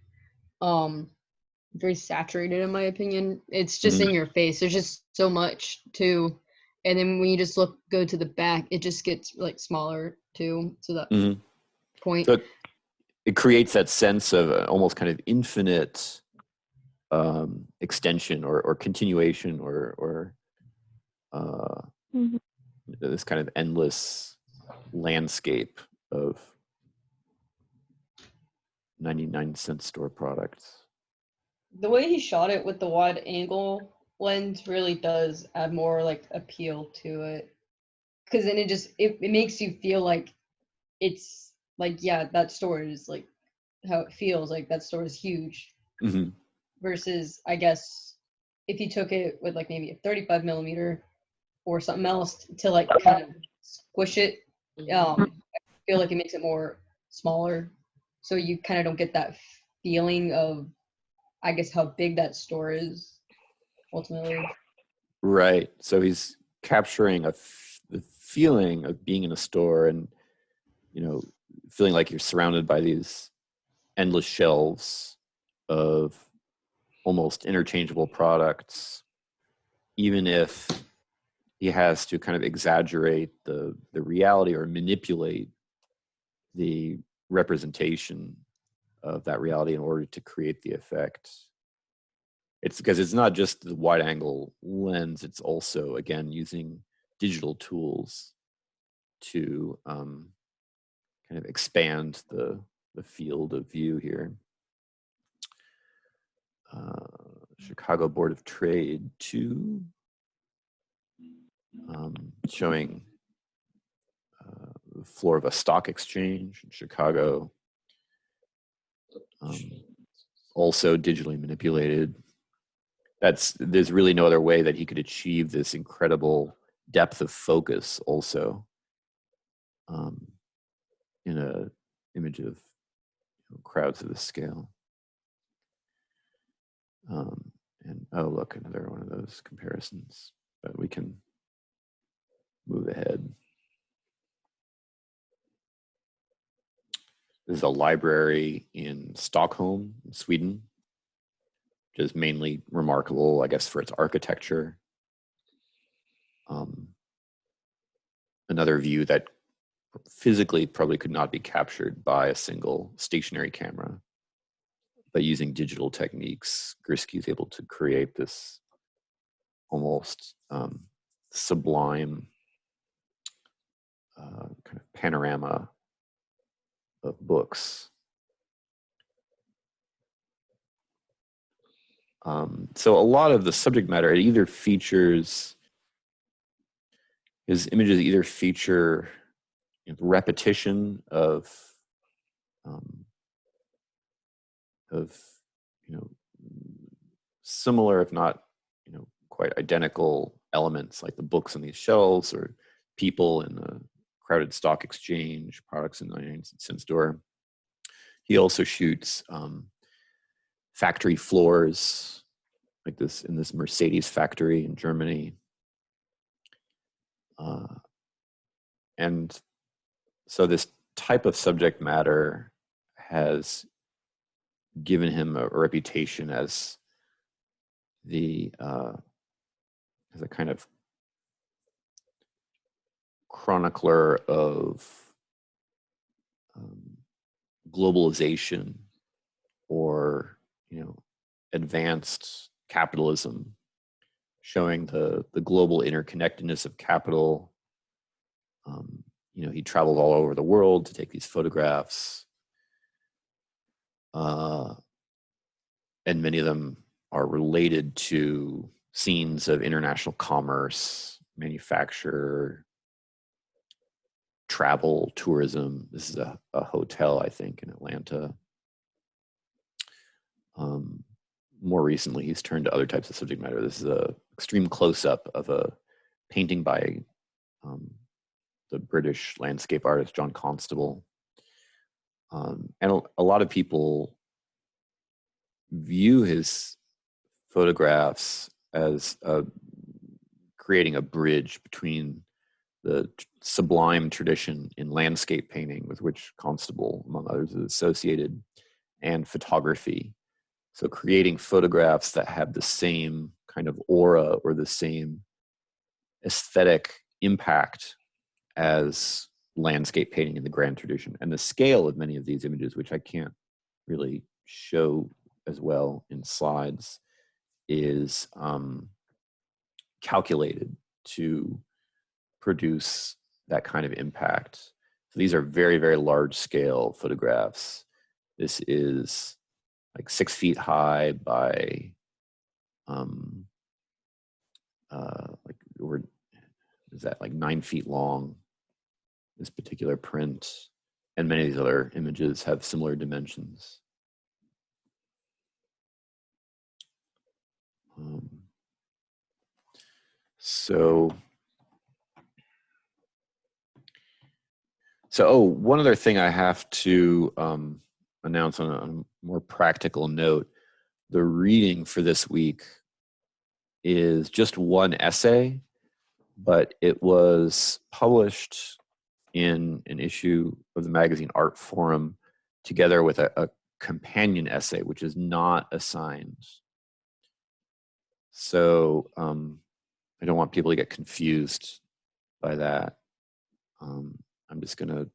very saturated in my opinion. It's just Mhm. in your face. There's just so much too. And then when you just go to the back, it just gets like smaller too. To that Mhm. point. So it creates that sense of almost kind of infinite extension or continuation or Mhm. this kind of endless landscape of 99-cent store products. The way he shot it with the wide angle lens really does add more like appeal to it. Cause then it makes you feel like it's like, yeah, that store is like how it feels like that store is huge. Mm-hmm. Versus I guess if you took it with like maybe a 35 millimeter or something else to like kind of squish it, I feel like it makes it more smaller. So you kind of don't get that feeling of, I guess, how big that store is ultimately. Right. So he's capturing the feeling of being in a store and, feeling like you're surrounded by these endless shelves of almost interchangeable products, even if he has to kind of exaggerate the reality or manipulate the representation of that reality in order to create the effect. It's because it's not just the wide angle lens, it's also, again, using digital tools to kind of expand the field of view here. Chicago Board of Trade 2, showing the floor of a stock exchange in Chicago, also digitally manipulated. There's really no other way that he could achieve this incredible depth of focus also in a image of crowds of this scale. And oh, look, another one of those comparisons, but we can move ahead. This is a library in Stockholm, Sweden, which is mainly remarkable, I guess, for its architecture. Another view that physically probably could not be captured by a single stationary camera, but using digital techniques, Grisky is able to create this almost sublime kind of panorama of books. So a lot of the subject matter, his images either feature repetition of similar, if not quite identical elements, like the books on these shelves or people in the crowded stock exchange, products in the 99-cent store. He also shoots factory floors, like this in this Mercedes factory in Germany. And so this type of subject matter has given him a reputation as as a kind of chronicler of globalization or advanced capitalism, showing the global interconnectedness of capital. He traveled all over the world to take these photographs, and many of them are related to scenes of international commerce, manufacture, travel, tourism. This is a hotel, I think, in Atlanta. More recently, he's turned to other types of subject matter. This is an extreme close-up of a painting by the British landscape artist John Constable. And a lot of people view his photographs as creating a bridge between sublime tradition in landscape painting with which Constable, among others, is associated, and photography. So creating photographs that have the same kind of aura or the same aesthetic impact as landscape painting in the grand tradition. And the scale of many of these images, which I can't really show as well in slides, is calculated to produce that kind of impact. So these are very, very large scale photographs. This is like 6 feet high by is that like 9 feet long, this particular print, and many of these other images have similar dimensions. One other thing I have to announce on a more practical note, the reading for this week is just one essay, but it was published in an issue of the magazine Art Forum together with a companion essay, which is not assigned. So I don't want people to get confused by that. I'm just going to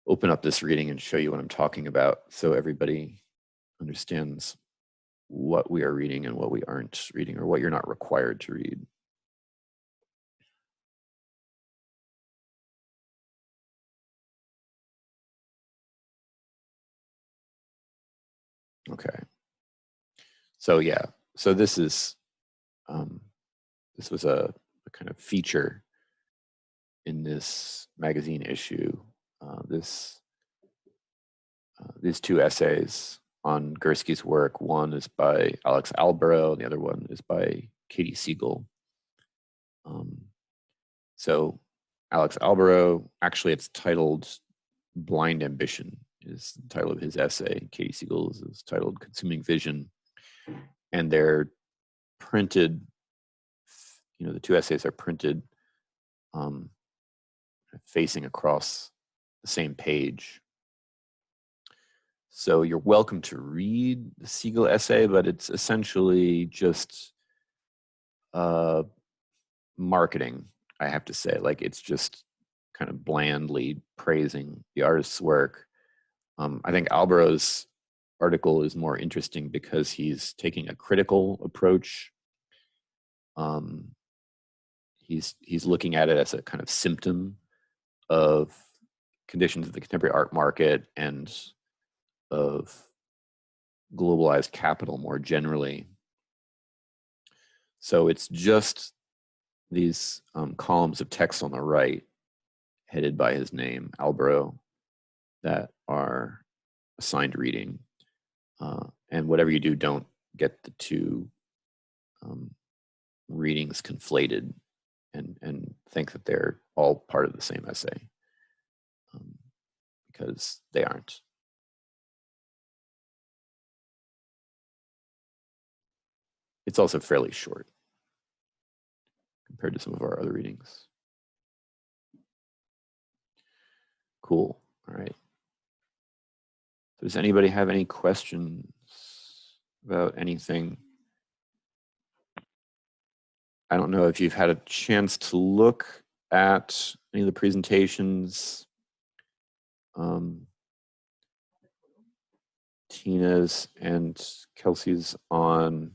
open up this reading and show you what I'm talking about so everybody understands what we are reading and what we aren't reading, or what you're not required to read. Okay. So yeah, so this is this was a kind of feature in this magazine issue. These two essays on Gursky's work. One is by Alex Alborough, and the other one is by Katie Siegel. So Alex Alborough, actually it's titled Blind Ambition, is the title of his essay. Katie Siegel's is titled Consuming Vision. And they're printed, the two essays are printed facing across the same page. So you're welcome to read the Siegel essay, but it's essentially just marketing, I have to say. Like, it's just kind of blandly praising the artist's work. I think Alborough's article is more interesting because he's taking a critical approach. He's looking at it as a kind of symptom of conditions of the contemporary art market and of globalized capital more generally. So it's just these columns of text on the right, headed by his name, Alborough, that are assigned reading. And whatever you do, don't get the two readings conflated and think that they're all part of the same essay, because they aren't. It's also fairly short compared to some of our other readings. Cool. All right. Does anybody have any questions about anything? I don't know if you've had a chance to look at any of the presentations. Tina's and Kelsey's on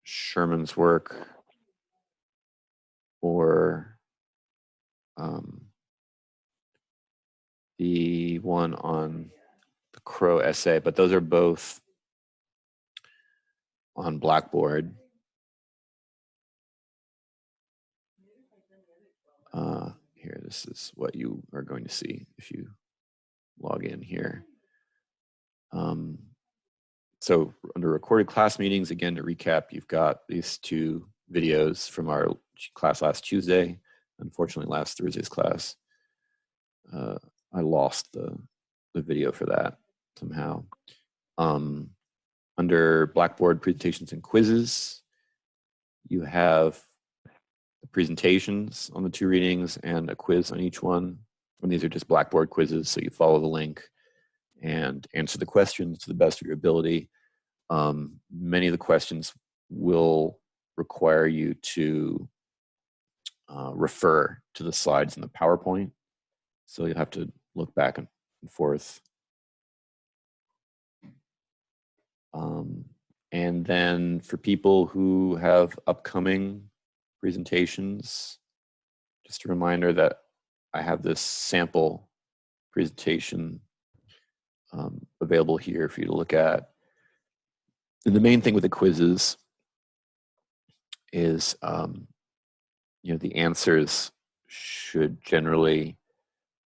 Sherman's work, or the one on the Crow essay, but those are both on Blackboard. Here, this is what you are going to see if you log in here. So under recorded class meetings, again, to recap, you've got these two videos from our class last Tuesday. Unfortunately, last Thursday's class, I lost the video for that somehow. Under Blackboard presentations and quizzes, You have the presentations on the 2 readings and a quiz on each one. And these are just Blackboard quizzes, so you follow the link and answer the questions to the best of your ability. Many of the questions will require you to refer to the slides in the PowerPoint. So you'll have to look back and forth. And then for people who have upcoming presentations, just a reminder that I have this sample presentation available here for you to look at. And the main thing with the quizzes is, the answers should generally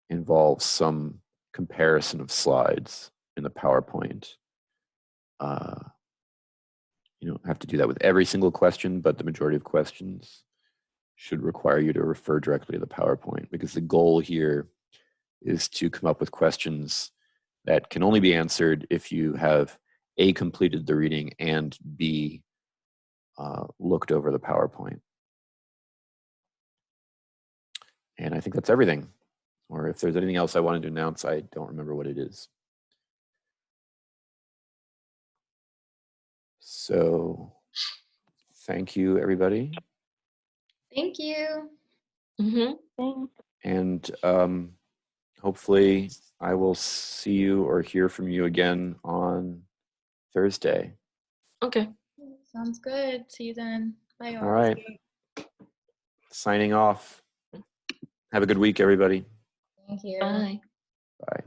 involve some comparison of slides in the PowerPoint. You don't have to do that with every single question, but the majority of questions should require you to refer directly to the PowerPoint, because the goal here is to come up with questions that can only be answered if you have A, completed the reading, and B, looked over the PowerPoint. And I think that's everything. Or if there's anything else I wanted to announce, I don't remember what it is. So thank you, everybody. Thank you. Mm-hmm. Thanks. And hopefully I will see you or hear from you again on Thursday. Okay. Sounds good. See you then. Bye. All right. Signing off. Have a good week, everybody. Thank you. Bye. Bye.